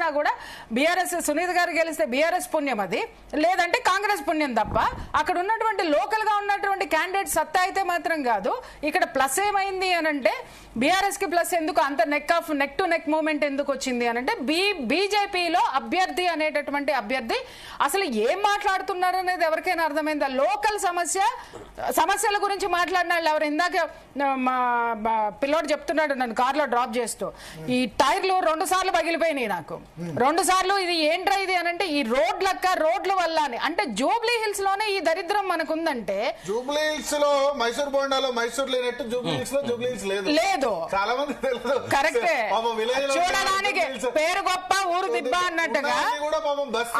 చేసినా కూడా బీఆర్ఎస్ సునీత గారు గెలిస్తే బీఆర్ఎస్ పుణ్యం అది, లేదంటే కాంగ్రెస్ పుణ్యం తప్ప అక్కడ ఉన్నటువంటి లోకల్ గా ఉన్నటువంటి క్యాండిడేట్ సత్తా అయితే మాత్రం కాదు. ఇక్కడ ప్లస్ ఏమైంది అని అంటే బీఆర్ఎస్ కి ప్లస్ ఎందుకు అంత నెక్ టు నెక్ మూవ్మెంట్ ఎందుకు వచ్చింది అని అంటే బీజేపీలో అభ్యర్థి అనేటటువంటి అభ్యర్థి అసలు ఏం మాట్లాడుతున్నారు అనేది ఎవరికైనా అర్థమైందా? లోకల్ సమస్యల గురించి మాట్లాడిన వాళ్ళు ఎవరు? ఇందాక మా పిల్లోడు చెప్తున్నాడు నన్ను కార్లో డ్రాప్ చేస్తూ, ఈ టైర్లు 2 సార్లు పగిలిపోయినాయి నాకు, 2 సార్లు ఇది ఏంట్రా ఇది అని అంటే ఈ రోడ్ల వల్ల అని అంటే జూబ్లీ హిల్స్ లోనే ఈ దరిద్రం మనకుందంటే, జూబ్లీ హిల్స్ లో మైసూర్ బోండాలో మైసూర్ లేనట్టు జూబ్లీ హిల్స్ లో జూబ్లీ హిల్స్ లేదు. చాలా మంది తెలుసు, కరెక్టే, చూడడానికి పేరు గొప్ప ఊరు దిబ్బ అన్నట్టుగా.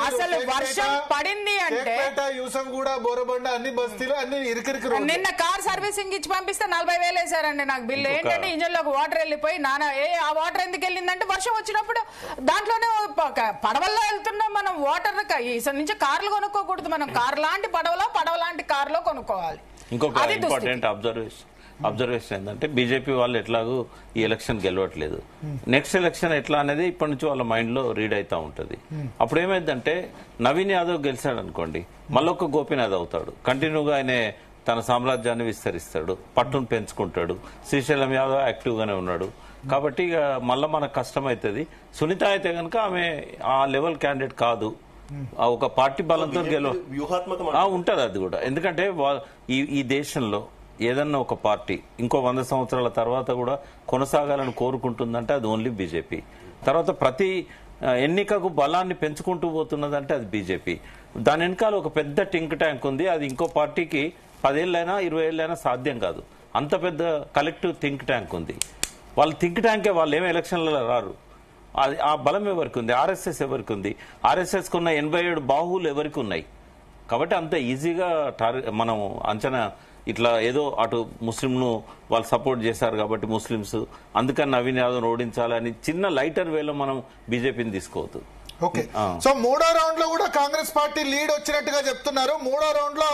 అసలు వర్షం పడింది అంటే యూసఫ్ కూడా బోరబండ అన్ని బస్తీలు అన్ని ఇరికిరికి. నిన్న కార్ సర్వీసింగ్ ఇచ్చి పంపిస్తే 40,000 వేసారండి నాకు బిల్లు. ఏంటంటే ఇంజన్ లోకి వాటర్ వెళ్ళిపోయి ఆ వాటర్ ఎందుకు వెళ్ళిందంటే వర్షం వచ్చినప్పుడు దాంట్లోనే పడవల్లో వెళ్తున్నాం మనం. వాటర్ నుంచి కార్లు కొనుక్కోకూడదు మనం, కార్ లాంటి పడవ లాంటి కార్లో కొనుక్కోవాలి. ఇంకొక ఇంపార్టెంట్ అబ్జర్వేషన్ ఏంటంటే బీజేపీ వాళ్ళు ఎట్లాగూ ఈ ఎలక్షన్ గెలవట్లేదు, నెక్స్ట్ ఎలక్షన్ ఎట్లా అనేది ఇప్పటి నుంచి వాళ్ళ మైండ్ లో రీడ్ అవుతా ఉంటది. అప్పుడు ఏమైందంటే నవీన్ యాదవ్ గెలిచాడు అనుకోండి, మళ్ళొక్క గోపీనాథ్ అవుతాడు, కంటిన్యూగా ఆయన తన సామ్రాజ్యాన్ని విస్తరిస్తాడు, పట్టును పెంచుకుంటాడు. శ్రీశైలం యాదవ్ యాక్టివ్ గానే ఉన్నాడు కాబట్టి ఇక మళ్ళీ మనకు కష్టం అవుతుంది. సునీత అయితే కనుక ఆమె ఆ లెవెల్ క్యాండిడేట్ కాదు, ఒక పార్టీ బలంతో ఉంటది అది కూడా. ఎందుకంటే ఈ దేశంలో ఏదన్నా ఒక పార్టీ ఇంకో 100 సంవత్సరాల తర్వాత కూడా కొనసాగాలని కోరుకుంటుందంటే అది ఓన్లీ బీజేపీ. తర్వాత ప్రతి ఎన్నికకు బలాన్ని పెంచుకుంటూ పోతున్నదంటే అది బీజేపీ. దాని వెనకాల ఒక పెద్ద టింక్ ట్యాంక్ ఉంది, అది ఇంకో పార్టీకి 10 ఏళ్ళైనా 20 ఏళ్ళైనా సాధ్యం కాదు. అంత పెద్ద కలెక్టివ్ థింక్ ట్యాంక్ ఉంది. వాళ్ళ థింక్ ట్యాంకే వాళ్ళు ఏమో ఎలక్షన్లలో రారు. ఆ బలం ఎవరికి ఉంది? ఆర్ఎస్ఎస్ ఎవరికి ఉంది? ఆర్ఎస్ఎస్ కున్న 87 బాహువులు ఎవరికి ఉన్నాయి? కాబట్టి అంత ఈజీగా మనం అంచనా ఇట్లా ఏదో అటు ముస్లింను వాళ్ళు సపోర్ట్ చేశారు కాబట్టి ముస్లింస్ అందుకని నవీన్ యాదవ్ ఓడించాలని చిన్న లైటర్ వేలో మనం బీజేపీని తీసుకోవద్దు. ఓకే, సో 3వ రౌండ్ లో కూడా కాంగ్రెస్ పార్టీ లీడ్ వచ్చినట్టుగా చెప్తున్నారు. 3వ రౌండ్ లో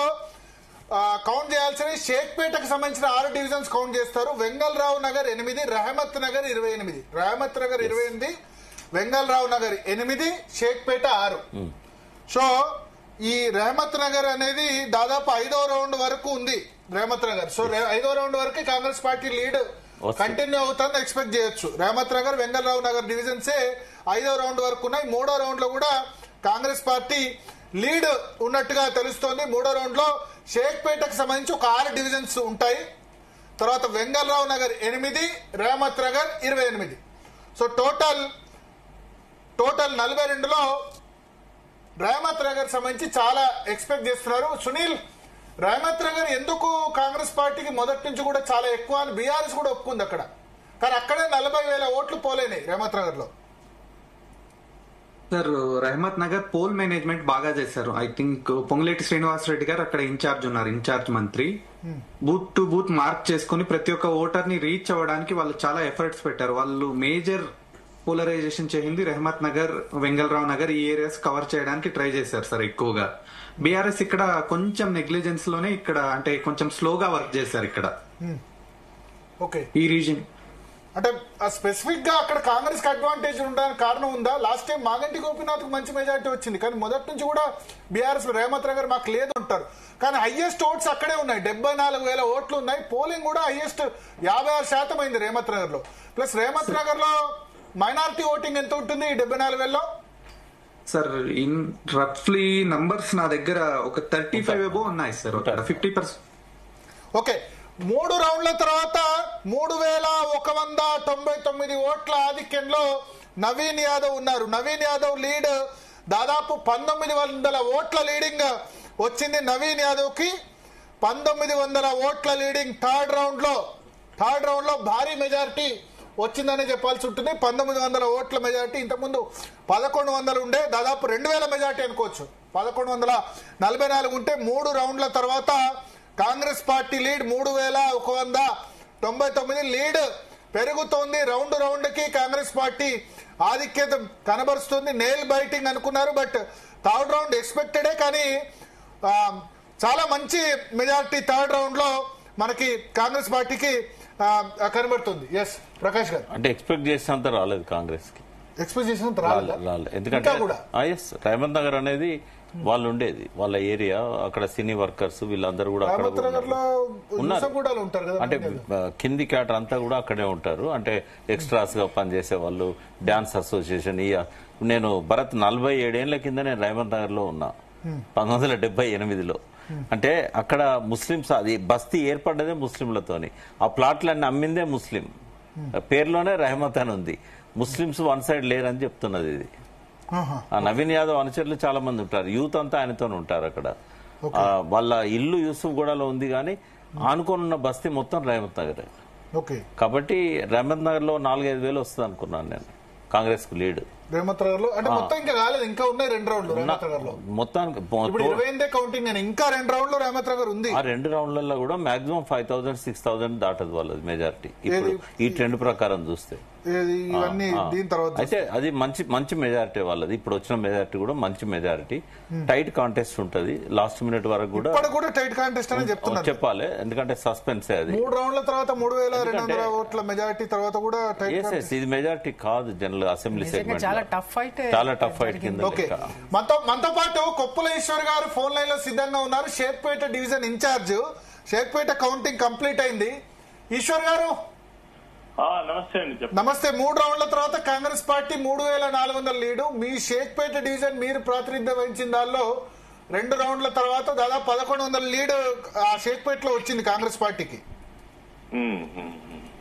కౌంట్ చేయాల్సిన షేక్పేటకు సంబంధించిన 6 డివిజన్స్ కౌంట్ చేస్తారు. వెంగళరావు నగర్ 8, రహమత్ నగర్ 28, రహమత్ నగర్ 28, వెంగళరావు నగర్ 8, షేక్పేట 6. సో ఈ రహమత్ నగర్ అనేది దాదాపు 5వ రౌండ్ వరకు ఉంది రహమత్ నగర్. సో 5వ రౌండ్ వరకు కాంగ్రెస్ పార్టీ లీడ్ కంటిన్యూ అవుతుందని ఎక్స్పెక్ట్ చేయొచ్చు. రహమత్ నగర్, వెంగళరావు నగర్ డివిజన్సే 5వ రౌండ్ వరకు ఉన్నాయి. 3వ రౌండ్ లో కూడా కాంగ్రెస్ పార్టీ లీడ్ ఉన్నట్టుగా తెలుస్తోంది. 3వ రౌండ్ లో షేక్పేటకు సంబంధించి ఒక 6 డివిజన్స్ ఉంటాయి. తర్వాత వెంగళరావు నగర్ 8, రహమత్ నగర్ 28. సో టోటల్ 42లో రహమత్ నగర్ సంబంధించి చాలా ఎక్స్పెక్ట్ చేస్తున్నారు. సునీల్, రహమత్ నగర్ ఎందుకు కాంగ్రెస్ పార్టీకి మొదటి నుంచి కూడా చాలా ఎక్కువ అని బీఆర్ఎస్ కూడా ఒప్పుకుంది అక్కడ, కానీ అక్కడే 40,000 ఓట్లు పోలేనాయి రహమత్ నగర్ లో. Sir Rahmat Nagar poll management బాగా చేశారు. ఐ థింక్ పొంగులేటి శ్రీనివాస్ రెడ్డి గారు అక్కడ ఇన్ఛార్జ్ ఉన్నారు, ఇన్ఛార్జ్ మంత్రి. బూత్ టు బూత్ మార్క్ చేసుకుని ప్రతి ఒక్క ఓటర్ ని రీచ్ అవ్వడానికి వాళ్ళు చాలా ఎఫర్ట్స్ పెట్టారు. వాళ్ళు మేజర్ పోలరైజేషన్ చేసింది రహమత్ నగర్, వెంగళరావు నగర్, ఈ ఏరియాస్ కవర్ చేయడానికి ట్రై చేశారు సార్ ఎక్కువగా. బీఆర్ఎస్ ఇక్కడ కొంచెం నెగ్లిజెన్స్ లోనే ఇక్కడ అంటే కొంచెం స్లోగా వర్క్ చేశారు ఇక్కడ. ఓకే, ఈ రీజన్ అంటే స్పెసిఫిక్ గా అక్కడ కాంగ్రెస్ కి అడ్వాంటేజ్ ఉండడానికి కారణం ఉందా? లాస్ట్ టైం మాగంటి గోపీనాథ్ కు మంచి మెజార్టీ వచ్చింది, కానీ మొదటి నుంచి కూడా బీఆర్ఎస్ రహమత్ నగర్ మాకు లేదు అంటారు. కానీ హైయెస్ట్ ఓట్స్ అక్కడే ఉన్నాయి, 74,000 ఓట్లు ఉన్నాయి. పోలింగ్ కూడా హైయెస్ట్ 56% అయింది రహమత్ నగర్ లో. ప్లస్ రహమత్ నగర్ లో మైనారిటీ ఓటింగ్ ఎంత ఉంటుంది 74,000లో? సార్ ఇన్ రఫ్లీ నంబర్స్ నా దగ్గర ఒక 35 అబోవ్ ఉన్నాయి సార్, 50%. ఓకే, 3 రౌండ్ల తర్వాత 3,199 ఓట్ల ఆధిక్యంలో నవీన్ యాదవ్ ఉన్నారు. నవీన్ యాదవ్ లీడ్ దాదాపు 1900 ఓట్ల లీడింగ్ వచ్చింది నవీన్ యాదవ్ కి. 1900 ఓట్ల లీడింగ్ థర్డ్ రౌండ్ లో భారీ మెజారిటీ వచ్చిందని చెప్పాల్సి ఉంటుంది. 1900 ఓట్ల మెజారిటీ. ఇంతకుముందు 1100 ఉండే, దాదాపు 2000 మెజారిటీ అనుకోవచ్చు. 1144 ఉంటే 3 రౌండ్ల తర్వాత కాంగ్రెస్ పార్టీ లీడ్ 3,199 లీడ్ పెరుగుతోంది. రౌండ్ కి కాంగ్రెస్ పార్టీ ఆధిక్యత కనబరుస్తుంది. నెయిల్ బైటింగ్ అనుకున్నారు, బట్ థర్డ్ రౌండ్ ఎక్స్పెక్టెడే, కానీ చాలా మంచి మెజారిటీ థర్డ్ రౌండ్ లో మనకి కాంగ్రెస్ పార్టీకి కనబడుతుంది. ఎస్ ప్రకాష్ గారు, అంటే ఎక్స్పెక్ట్ చేసినంత రాలేదు కాంగ్రెస్ కి. ఎక్స్పెక్ట్ చేసినంత రాలేదు. ఎందుకంటే రేవంత్ నగర్ అనేది వాళ్ళు ఉండేది, వాళ్ళ ఏరియా, అక్కడ సినీ వర్కర్స్ వీళ్ళందరూ కూడా అక్కడ ఉన్నారు. అంటే కింది క్యాటర్ అంతా కూడా అక్కడే ఉంటారు. అంటే ఎక్స్ట్రాస్ గా పనిచేసే వాళ్ళు, డాన్స్ అసోసియేషన్. నేను భరత్ 47 ఏళ్ల కింద నేను రేవంత్ నగర్ లో ఉన్నా, 1978లో. అంటే అక్కడ ముస్లింస్, అది బస్తీ ఏర్పడ్డదే ముస్లింలతోని. ఆ ప్లాట్లన్నీ అమ్మిందే ముస్లిం, పేరులోనే రెహమత్ అని ఉంది. ముస్లింస్ వన్ సైడ్ లేరని చెప్తున్నది ఇది. నవీన్ యాదవ్ అనుచరులు చాలా మంది ఉంటారు, యూత్ అంతా ఆయనతో ఉంటారు అక్కడ. వాళ్ళ ఇల్లు యూసుఫ్ గూడలో ఉంది, కానీ ఆనుకొని ఉన్న బస్తీ మొత్తం రేవంత్ నగర్. కాబట్టి రేవంత్ నగర్ లో 4-5 వేలు వస్తుంది అనుకున్నాను నేను, కాంగ్రెస్ కు లీడ్. రేవంత్ నగర్ లో అంటే మొత్తం ఇంకా కాలేదు, ఇంకా ఉన్నాయి 2 రౌండ్లు రేవంత్ నగర్ లో. మొత్తానికి 20 కౌంటింగ్, నేను ఇంకా 2 రౌండ్లు రేవంత్ నగర్ ఉంది. ఆ 2 రౌండ్లలో కూడా మాక్సిమం 5,000-6,000 దాటదు వాళ్ళది మెజారిటీ ఇప్పుడు ఈ ట్రెండ్ ప్రకారం చూస్తే. అయితే అది మంచి మెజారిటీ వాళ్ళది. ఇప్పుడు వచ్చిన మెజారిటీ కూడా మంచి మెజారిటీ. టైట్ కాంటెస్ట్ ఉంటది లాస్ట్ మినిట్ వరకు కూడా టైట్ కాంటెస్ట్ అని చెప్తున్నారు, చెప్పాలి. ఎందుకంటే సస్పెన్స్ అది. 3 రౌండ్ల తర్వాత 3,200 ఓట్ల మెజారిటీ తర్వాత కూడా ఇది మెజారిటీ కాదు. జనరల్ అసెంబ్లీ సెగ్మెంట్ చాలా టఫ్ ఫైట్ కింద. మనతో పాటు కొప్పుల ఈశ్వర్ గారు ఫోన్ లైన్ లో సిద్ధంగా ఉన్నారు, Shaikpet division incharge. Shaikpet counting complete అయింది. ఈశ్వర్ గారు నమస్తే అండి. నమస్తే. 3 రౌండ్ల తర్వాత కాంగ్రెస్ పార్టీ 3,400 లీడు. మీ షేక్పేట డివిజన్ మీరు ప్రాతినిధ్యం వహించిన దానిలో 2 రౌండ్ల తర్వాత దాదాపు 1,100 లీడ్ ఆ షేక్పేటలో వచ్చింది కాంగ్రెస్ పార్టీకి.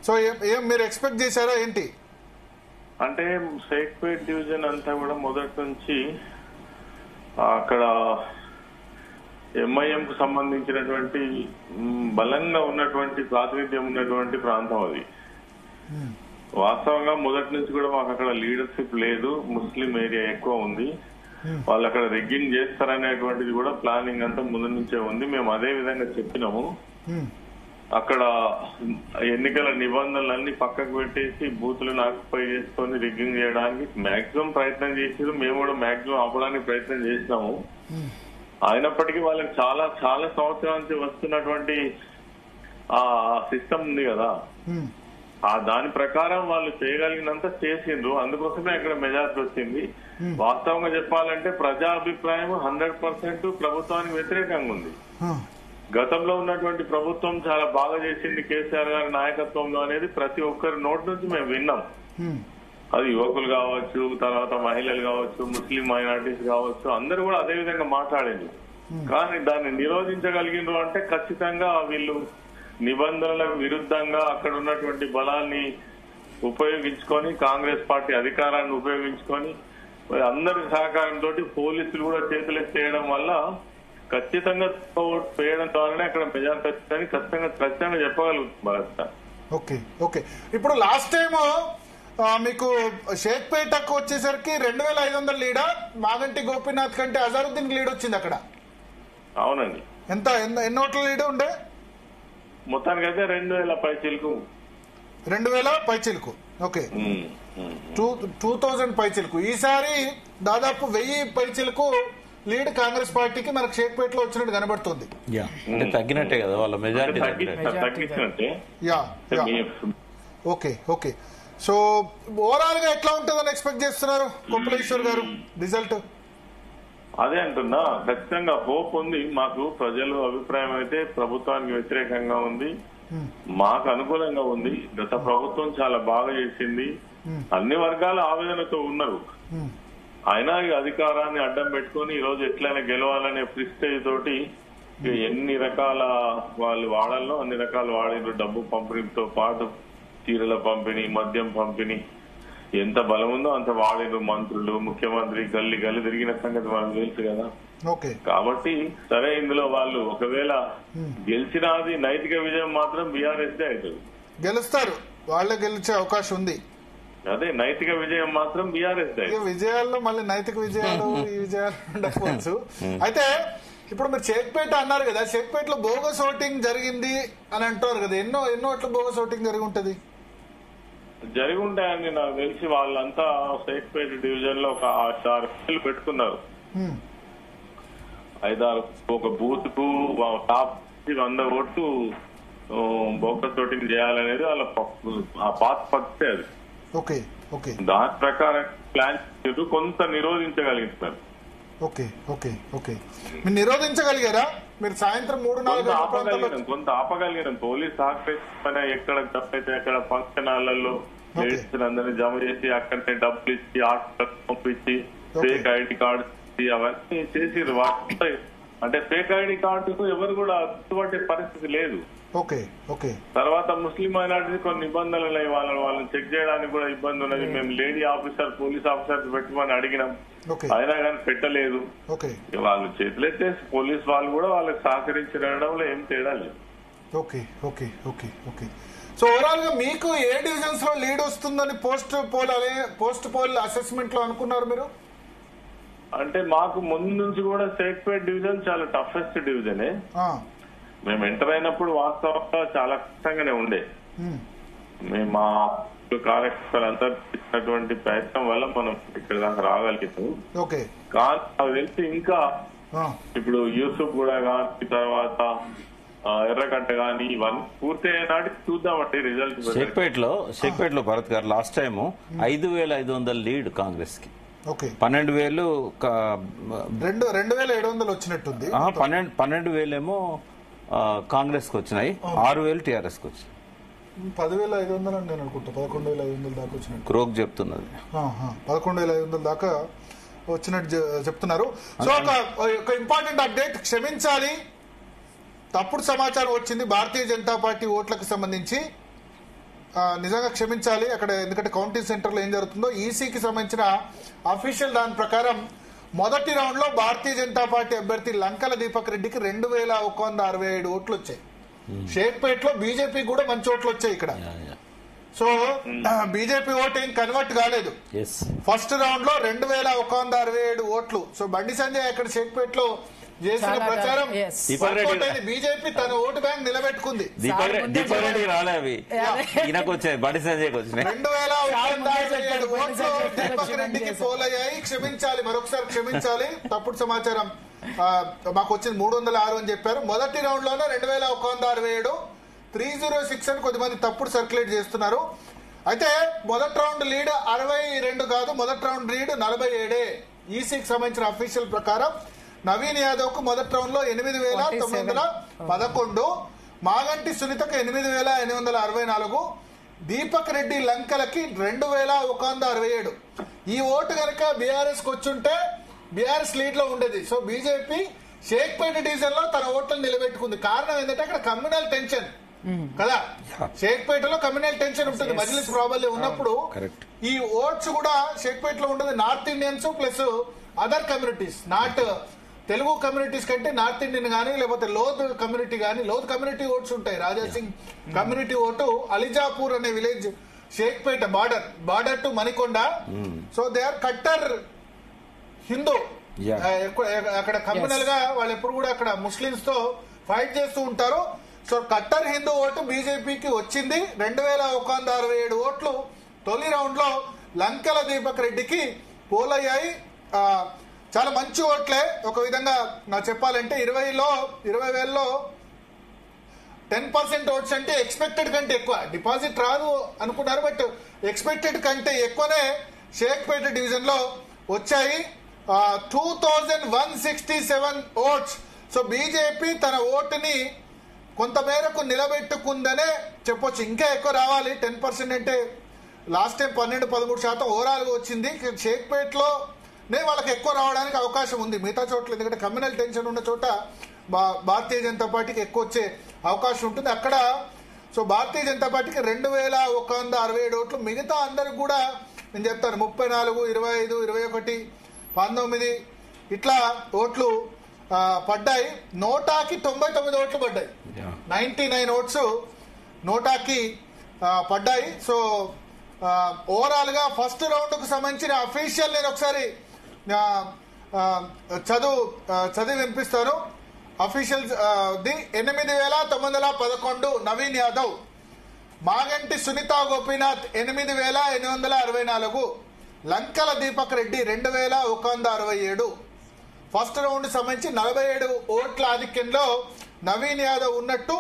సో ఏం మీరు ఎక్స్పెక్ట్ చేశారా ఏంటి? అంటే షేక్పేట్ డివిజన్ అంతా కూడా మొదటి నుంచి అక్కడ ఎంఐఎం కు సంబంధించినటువంటి బలంగా ఉన్నటువంటి ప్రాతినిధ్యం ఉన్నటువంటి ప్రాంతం అది. వాస్తవంగా మొదటి నుంచి కూడా మాకు అక్కడ లీడర్షిప్ లేదు, ముస్లిం ఏరియా ఎక్కువ ఉంది. వాళ్ళు అక్కడ రిగ్గింగ్ చేస్తారనేటువంటిది కూడా ప్లానింగ్ అంతా ముందు నుంచే ఉంది. మేము అదే విధంగా చెప్పినాము. అక్కడ ఎన్నికల నిబంధనలన్నీ పక్కకు పెట్టేసి బూతులను ఆక్యుపై చేసుకొని రిగ్గింగ్ చేయడానికి మాక్సిమం ప్రయత్నం చేసారు. మేము కూడా మాక్సిమం ఆపడానికి ప్రయత్నం చేసినాము. అయినప్పటికీ వాళ్ళకి చాలా చాలా సంవత్సరాల నుంచి వస్తున్నటువంటి ఆ సిస్టమ్ ఉంది కదా, ఆ దాని ప్రకారం వాళ్ళు చేయగలిగినంత చేసిండ్రు. అందుకోసమే అక్కడ మెజారిటీ వచ్చింది. వాస్తవంగా చెప్పాలంటే ప్రజాభిప్రాయం 100% ప్రభుత్వానికి వ్యతిరేకంగా ఉంది. గతంలో ఉన్నటువంటి ప్రభుత్వం చాలా బాగా చేసింది కేసీఆర్ గారి నాయకత్వంలో అనేది ప్రతి ఒక్కరి నోటి నుంచి మేము విన్నాం. అది యువకులు కావచ్చు, తర్వాత మహిళలు కావచ్చు, ముస్లిం మైనారిటీస్ కావచ్చు, అందరూ కూడా అదే విధంగా మాట్లాడింది. కానీ దాన్ని నిరోధించగలిగినారు అంటే ఖచ్చితంగా వీళ్ళు నిబంధనలకు విరుద్ధంగా అక్కడ ఉన్నటువంటి బలాన్ని ఉపయోగించుకొని, కాంగ్రెస్ పార్టీ అధికారాన్ని ఉపయోగించుకొని, అందరి సహకారంతో పోలీసులు కూడా చేతులెత్తేయడం వల్ల ఖచ్చితంగా వేయడం ద్వారానే అక్కడ మెజారిటీ వచ్చిందని ఖచ్చితంగా చెప్పగలుగుతుంది. Okay okay. ఇప్పుడు లాస్ట్ టైం మీకు షేక్పేటకు వచ్చేసరికి 2,500 లీడా, మాగంటి గోపీనాథ్ కంటే అజారుద్దీన్ లీడ్ వచ్చింది అక్కడ. అవునండి. ఎన్ని ఓట్ల లీడ్ ఉండే? మొత్తానికి అయితే 2,000 పైచిలుకు. 2,000 పైచిలుకు. ఓకే, 2,000 పైచిలుకు. ఈసారి దాదాపు 1,000 పైచిలుకు లీడ్ కాంగ్రెస్ పార్టీకి మనకు షేక్పేటలో వచ్చినట్టు కనబడుతుంది. తగ్గినట్టే కదా వాళ్ళ మెజారిటీ తగ్గించినట్టే. Okay okay. సో ఓవరాల్ గా ఎట్లా ఉంటుందని ఎక్స్పెక్ట్ చేస్తున్నారు కొప్పులేశ్వర్ గారు రిజల్ట్? అదే అంటున్నా, ఖచ్చితంగా హోప్ ఉంది మాకు. ప్రజల అభిప్రాయం అయితే ప్రభుత్వానికి వ్యతిరేకంగా ఉంది, మాకు అనుకూలంగా ఉంది. గత ప్రభుత్వం చాలా బాగా చేసింది, అన్ని వర్గాల ఆవేదనతో ఉన్నారు. అయినా ఈ అధికారాన్ని అడ్డం పెట్టుకుని ఈ రోజు ఎట్లయినా గెలవాలనే ప్రిస్టేజ్ తోటి ఎన్ని రకాల వాళ్ళు వాడాలో అన్ని రకాలు వాడిన డబ్బు పంపిణీతో పాటు చీరల పంపిణీ, మద్యం పంపిణీ, ఎంత బలం ఉందో అంత వాడిన మంత్రులు, ముఖ్యమంత్రి గల్లి గల్లి తిరిగిన సంగతి మనకు తెలుసు కదా. కాబట్టి సరే, ఇందులో వాళ్ళు ఒకవేళ గెలిచినది నైతిక విజయం మాత్రం బీఆర్ఎస్ అవుతుంది. గెలుస్తారు, వాళ్ళే గెలిచే అవకాశం ఉంది. అదే నైతిక విజయం మాత్రం బీఆర్ఎస్. విజయాల్లో మళ్ళీ నైతిక విజయాలు ఈ విజయాలు ఉండకపోవచ్చు. అయితే ఇప్పుడు మీరు షేక్పేట అన్నారు కదా, షేక్పేటలో బోగస్ ఓటింగ్ జరిగింది అని అంటారు కదా, ఎన్నో ఓట్ల బోగస్ ఓటింగ్ జరిగి ఉంటది? జరిగి ఉంటాయని నాకు తెలిసి వాళ్ళంతా షేక్పేట డివిజన్ లో ఒక 6 పెట్టుకున్నారు. 5-6 ఒక బూత్ కు టాప్ 100 ఓట్లు బోగస్ ఓటింగ్ చేయాలనేది వాళ్ళ ఆ పాత పద్ధతి అది. Okay okay. దాని ప్రకారం ప్లాన్ చేసి కొంత నిరోధించగలిగినారు. ఓకే ఓకే ఓకే మీరు నిరోధించగలిగారా? మీరు సాయంత్రం 3-4 కొంత ఆపగలిగినాం. పోలీస్ సహకరించిన ఎక్కడ తప్పైతే అక్కడ ఫంక్షన్ హాళ్లలో లేడీస్ అందరినీ జమ చేసి అక్కడనే డబ్బులు ఇచ్చి హాస్పిటల్ పంపించి ఫేక్ ఐడి కార్డు అవన్నీ చేసి అంటే ఫేక్ ఐడి కార్డుకు ఎవరు కూడా అటువంటి పరిస్థితి లేదు. ఓకే ఓకే తర్వాత ముస్లిం మైనార్టీ కొన్ని నిబంధనలు ఉన్నాయి. వాళ్ళని చెక్ చేయడానికి కూడా ఇబ్బంది ఉన్నది. మేము లేడీ ఆఫీసర్ పోలీస్ ఆఫీసర్ పెట్టమని అడిగినాం, అయినా కానీ పెట్టలేదు. వాళ్ళు చేతులెత్తే పోలీస్ వాళ్ళు కూడా వాళ్ళకి సహకరించడంలో ఏం తేడా లేదు. Okay okay okay okay so overall గా మీకు ఏ డివిజన్స్ లో లీడ్ వస్తుందని పోస్ట్ పోల్ అసెస్మెంట్ లో అనుకున్నారు మీరు? అంటే మాకు ముందు నుంచి కూడా షేక్పేట్ డివిజన్ చాలా టఫెస్ట్ డివిజనే. మేము ఎంటర్ అయినప్పుడు వాస్తవంగా చాలా కష్టంగానే ఉండే. మేము మా కార్యకర్తలంతా ఇచ్చినటువంటి ప్రయత్నం వల్ల మనం ఇక్కడ దాకా రాగలిగాము. కానీ నాకు తెలిసి ఇంకా ఇప్పుడు యూసుఫ్ కూడా కానీ తర్వాత ఎర్రగడ్డ కానీ ఇవన్నీ పూర్తి అయినాటికి చూద్దామంటే రిజల్ట్. షేక్పేట్ లో భరత్ గారు లాస్ట్ టైం 5,500 లీడ్ కాంగ్రెస్ కి, 12,000 2,700 వచ్చినట్టుంది. 12,000 ఏమో కాంగ్రెస్ కి వచ్చినాయి, 6,000 టీఆర్ఎస్ కి వచ్చినాయి. 10,500 అని నేను అనుకుంటా, 11,500 దాకా వచ్చినట్టు క్రోక్ చెప్తున్నది. 11,500 దాకా వచ్చినట్టు చెప్తున్నారు. సో ఒక ఇంపార్టెంట్ అప్డేట్, క్షమించాలి తప్పుడు సమాచారం వచ్చింది భారతీయ జనతా పార్టీ ఓట్లకు సంబంధించి. నిజంగా క్షమించాలి అక్కడ, ఎందుకంటే కౌంటింగ్ సెంటర్ లో ఏం జరుగుతుందో ఈసీకి సంబంధించిన అఫీషియల్ దాని ప్రకారం మొదటి రౌండ్ లో భారతీయ జనతా పార్టీ అభ్యర్థి లంకల దీపక్ రెడ్డికి 2,167 ఓట్లు వచ్చాయి. షేక్పేట్ లో బీజేపీ కూడా మంచి ఓట్లు వచ్చాయి ఇక్కడ. సో బీజేపీ ఓటు ఏం కన్వర్ట్ కాలేదు. ఫస్ట్ రౌండ్ లో 2,167 ఓట్లు. సో బండి సంజయ్ అక్కడ షేక్పేట్ లో చేసిన ప్రచారం బీజేపీ తన ఓటు బ్యాంక్ నిలబెట్టుకుంది. దీపక్ రెడ్డికి రాలేవి, ఈయనకు వచ్చాయి, బండి సంజయ్కి వచ్చినాయి. 2,167 ఓట్లు దీపక్ రెడ్డికి పోలయ్యాయి. క్షమించాలి, మరొకసారి క్షమించాలి, తప్పుడు సమాచారం మాకు వచ్చింది 306 అని చెప్పారు. మొదటి రౌండ్ లోనే 2,167, 306 అని కొద్దిమంది తప్పుడు సర్క్యులేట్ చేస్తున్నారు. అయితే మొదటి రౌండ్ లీడ్ 62 కాదు, మొదటి రౌండ్ లీడ్ 47. ఈసీకి సంబంధించిన అఫీషియల్ ప్రకారం నవీన్ యాదవ్ కు మొదటి రౌండ్ లో 8,911, మాగంటి సునీతకు 8,864, దీపక్ రెడ్డి లంకలకి 2,167. ఈ ఓటు కనుక బీఆర్ఎస్ కు వచ్చుంటే బీఆర్ఎస్ లీడ్ లో ఉండేది. సో బీజేపీ షేక్పేట డివిజన్ లో తన ఓట్లను నిలబెట్టుకుంది. కారణం ఏంటంటే అక్కడ కమ్యూనల్ టెన్షన్ కదా, షేక్పేటలో కమ్యూనల్ టెన్షన్ ఉంటుంది. మజ్లిస్ ప్రాబల్యం ఉన్నప్పుడు ఈ ఓట్స్ కూడా షేక్పేట్ లో ఉండదు. North Indians plus other communities, not Telugu communities కంటే నార్త్ ఇండియన్ గానీ లేకపోతే లోద్ కమ్యూనిటీ గానీ, లోద్ కమ్యూనిటీ ఓట్స్ ఉంటాయి. రాజాసింగ్ కమ్యూనిటీ ఓటు అలిజాపూర్ అనే village, Shaikpet border to Manikonda. So they are కట్టర్ హిందూ. అక్కడ కమ్యూనల్ గా వాళ్ళు ఎప్పుడు కూడా అక్కడ ముస్లింస్ తో ఫైట్ చేస్తూ ఉంటారు. సో కట్టర్ హిందూ ఓటు బీజేపీకి వచ్చింది. 2,167 ఓట్లు తొలి రౌండ్ లో లంకల దీపక్ రెడ్డికి పోలయ్యాయి. చాలా మంచి ఓట్లే. ఒక విధంగా నాకు చెప్పాలంటే 20,000లో 10% ఓట్స్ అంటే ఎక్స్పెక్టెడ్ కంటే ఎక్కువ. డిపాజిట్ రాదు అనుకున్నారు, బట్ ఎక్స్పెక్టెడ్ కంటే ఎక్కువనే షేక్పేట డివిజన్ లో వచ్చాయి. 2,167 ఓట్స్. సో బీజేపీ తన ఓటుని కొంతమేరకు నిలబెట్టుకుందనే చెప్పొచ్చు. ఇంకా ఎక్కువ రావాలి. 10% అంటే లాస్ట్ టైం 12-13% ఓవరాల్ గా వచ్చింది. షేక్పేట్ లోనే వాళ్ళకి ఎక్కువ రావడానికి అవకాశం ఉంది, మిగతా చోట్ల ఎందుకంటే కమ్యూనల్ టెన్షన్ ఉన్న చోట భారతీయ జనతా పార్టీకి ఎక్కువ వచ్చే అవకాశం ఉంటుంది అక్కడ. సో భారతీయ జనతా పార్టీకి 2,167 ఓట్లు. మిగతా అందరికి కూడా నేను చెప్తాను 34, 25, 21, 19 ఇట్లా ఓట్లు పడ్డాయి. నోటాకి 99 ఓట్లు పడ్డాయి. 99 ఓట్స్ నోటాకి పడ్డాయి. సో ఓవరాల్ గా ఫస్ట్ రౌండ్ కు సంబంధించిన అఫీషియల్ నేను ఒకసారి చదివి వినిపిస్తాను. Official the 8,911 Naveen Yadav, Maganti Sunitha Gopinath 8,864, Lankala Deepak Reddy 2,167. First round సంబంధించి 47 ఓట్ల ఆధిక్యంలో నవీన్ యాదవ్ ఉన్నట్టు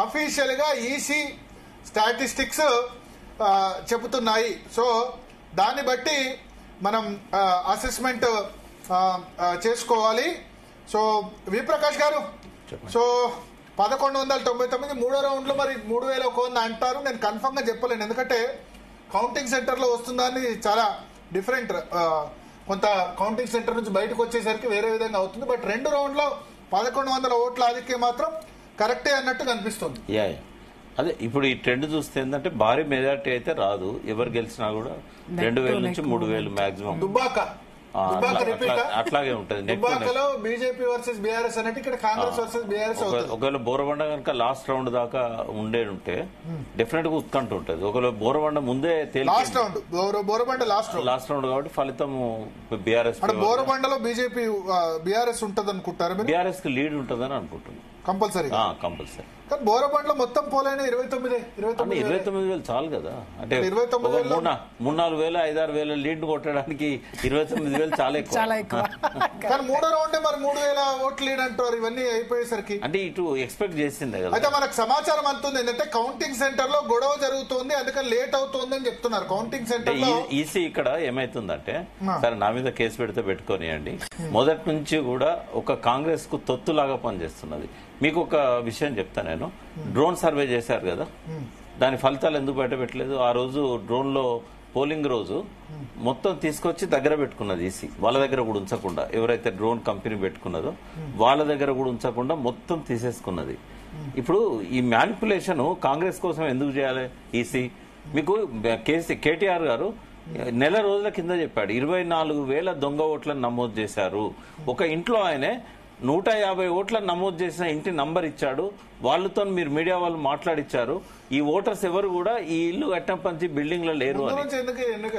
అఫీషియల్ గా ఈసీ స్టాటిస్టిక్స్ చెబుతున్నాయి. సో దాన్ని బట్టి మనం అసెస్మెంట్ చేసుకోవాలి. సో వి ప్రకాష్ గారు, సో 1199 మూడో రౌండ్ లో మరి 3100 అంటారు. నేను కన్ఫర్మ్ గా చెప్పలేను, ఎందుకంటే కౌంటింగ్ సెంటర్ లో వస్తుందని చాలా డిఫరెంట్. కొంత కౌంటింగ్ సెంటర్ నుంచి బయటకు వచ్చేసరికి వేరే విధంగా అవుతుంది. బట్ 2 రౌండ్ లో 1100 ఓట్ల ఆధిక్యం మాత్రం కరెక్టే అన్నట్టు కనిపిస్తుంది. అదే ఇప్పుడు ఈ ట్రెండ్ చూస్తే ఏంటంటే భారీ మెజార్టీ అయితే రాదు. ఎవరు గెలిచినా కూడా 2000 నుంచి 3000 మాక్సిమం. అట్లాగే ఉంటుంది. దుబ్బాకలో బీజేపీ వర్సెస్ బీఆర్ఎస్ అనేది ఇక్కడ కాంగ్రెస్ వర్సెస్ బీఆర్ఎస్ అవుతుంది. ఒకవేళ బోరబండ కనుక లాస్ట్ రౌండ్ దాకా ఉంటే డెఫినెట్ గా ఉత్కంఠ ఉంటుంది. ఒకవేళ బోరబండ ముందే last round Borabanda last round కాబట్టి ఫలితం బీఆర్ఎస్. బోరబండలో బీజేపీ బీఆర్ఎస్ ఉంటది అనుకుంటారు. బీఆర్ఎస్ కి లీడ్ ఉంటుందని అనుకుంటున్నాను కంపల్సరీ. కానీ బోరబండలో మొత్తం పోలైన 29,000 చాలు కదా. అంటే 3-4 వేల 5-6 వేల లీడ్ కొట్టడానికి 29,000 చాలా ఎక్కువ. కానీ మూడో రౌండ్ మరి 3,000 ఓట్లు లీడ్ అంటారు. ఇవన్నీ అయిపోయేసరికి అంటే ఇటు ఎక్స్పెక్ట్ చేసిందే కదా. అయితే మనకు సమాచారం అంతుంది ఏంటంటే కౌంటింగ్ సెంటర్ లో గొడవ జరుగుతుంది, అందుకని లేట్ అవుతుంది అని చెప్తున్నారు. కౌంటింగ్ సెంటర్ లో ఈసీ ఇక్కడ ఏమైతుందంటే, సరే నా మీద కేసు పెడితే పెట్టుకోనియండి, మొదటి నుంచి కూడా ఒక కాంగ్రెస్ కు తొత్తులాగా పనిచేస్తున్నది. మీకు ఒక విషయం చెప్తా, నేను డ్రోన్ సర్వే చేశారు కదా, దాని ఫలితాలు ఎందుకు బయట పెట్టలేదు? ఆ రోజు డ్రోన్ లో పోలింగ్ రోజు మొత్తం తీసుకొచ్చి దగ్గర పెట్టుకున్నది ఈసీ. వాళ్ళ దగ్గర కూడా ఉంచకుండా, ఎవరైతే డ్రోన్ కంపెనీ పెట్టుకున్నదో వాళ్ళ దగ్గర కూడా ఉంచకుండా మొత్తం తీసేసుకున్నది. ఇప్పుడు ఈ మ్యానిపులేషన్ కాంగ్రెస్ కోసం ఎందుకు చేయాలి ఈసీ? మీకు కేటీఆర్ గారు నెల రోజుల కింద చెప్పాడు 24,000 దొంగ ఓట్లను నమోదు చేశారు. ఒక ఇంట్లో ఆయనే 150 ఓట్లను నమోదు చేసిన ఇంటి నంబర్ ఇచ్చాడు. వాళ్ళతో మీరు మీడియా వాళ్ళు మాట్లాడిచ్చారు. ఈ ఓటర్స్ ఎవరు కూడా ఈ ఇల్లు కట్టంపంచి బిల్డింగ్ లో లేరు అని.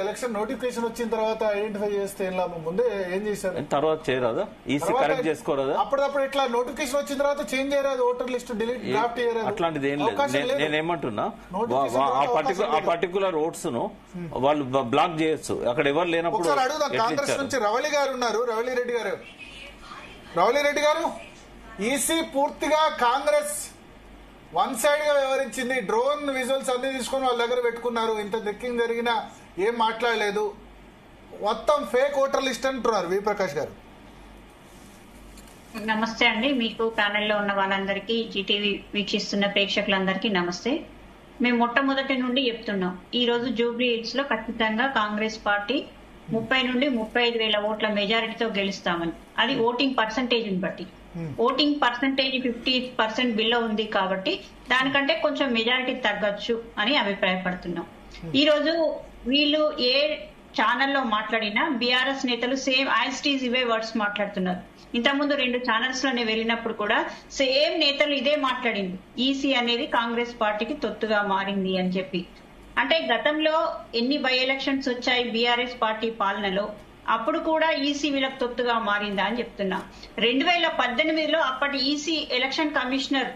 ఎలక్షన్ నోటిఫికేషన్ వచ్చిన తర్వాత ఐడెంటిఫై చేస్తే ముందే ఏం చేశారు? తర్వాత చేయరాదా? EC correct చేసుకోరాదా? అప్పుడప్పుడు ఇట్లా నోటిఫికేషన్ వచ్చిన తర్వాత చేంజ్ చేయరాదు, ఓటర్ లిస్ట్ డిలీట్ డ్రాఫ్ట్ చేయరాదు. అట్లాంటిది ఏం లేదు. నేనేమంటున్నా, ఆ పర్టికులర్ ఓట్స్ ను వాళ్ళు బ్లాక్ చేయొచ్చు. అక్కడ ఎవరు లేనప్పుడు. కాంగ్రెస్ నుంచి రవళి గారు ఉన్నారు. రవళి రెడ్డి గారు, ఈసీ పూర్తిగా కాంగ్రెస్ వన్ సైడ్ గా వ్యవహరించింది. డ్రోన్ విజువల్స్ అన్ని తీసుకుని వాళ్ళ దగ్గర పెట్టుకున్నారు. ఇంత చెక్కింగ్ జరిగినా ఏం మాట్లాడలేదు. మొత్తం ఫేక్ ఓటర్ లిస్ట్ అంటున్నారు వి ప్రకాష్ గారు. నమస్తే అండి. మీకు ప్యానెల్లో ఉన్న వాళ్ళందరికీ, జీటీవీ వీక్షిస్తున్న ప్రేక్షకులందరికీ నమస్తే. మేము మొట్టమొదటి నుండి చెప్తున్నాం, ఈ రోజు జూబ్లీ హిల్స్ లో ఖచ్చితంగా కాంగ్రెస్ పార్టీ 30 నుండి 35,000 ఓట్ల మెజారిటీతో గెలుస్తామని. అది ఓటింగ్ పర్సంటేజ్ బట్టి. ఓటింగ్ పర్సంటేజ్ 50% బిలో ఉంది కాబట్టి దానికంటే కొంచెం మెజారిటీ తగ్గొచ్చు అని అభిప్రాయపడుతున్నాం. ఈ రోజు వీళ్ళు ఏ ఛానల్లో మాట్లాడినా బీఆర్ఎస్ నేతలు సేమ్ యాజ్ ఇవే వర్డ్స్ మాట్లాడుతున్నారు. ఇంతకుముందు 2 ఛానల్స్ లోనే వెళ్ళినప్పుడు కూడా సేమ్ నేతలు ఇదే మాట్లాడింది, ఈసీ అనేది కాంగ్రెస్ పార్టీకి తొత్తుగా మారింది అని చెప్పి. అంటే గతంలో ఎన్ని బై ఎలక్షన్స్ వచ్చాయి బీఆర్ఎస్ పార్టీ పాలనలో, అప్పుడు కూడా ఈసీ వీళ్ళకి తొత్తుగా మారిందా అని చెప్తున్నా. 2018లో అప్పటి ఈసీ ఎలక్షన్ కమిషనర్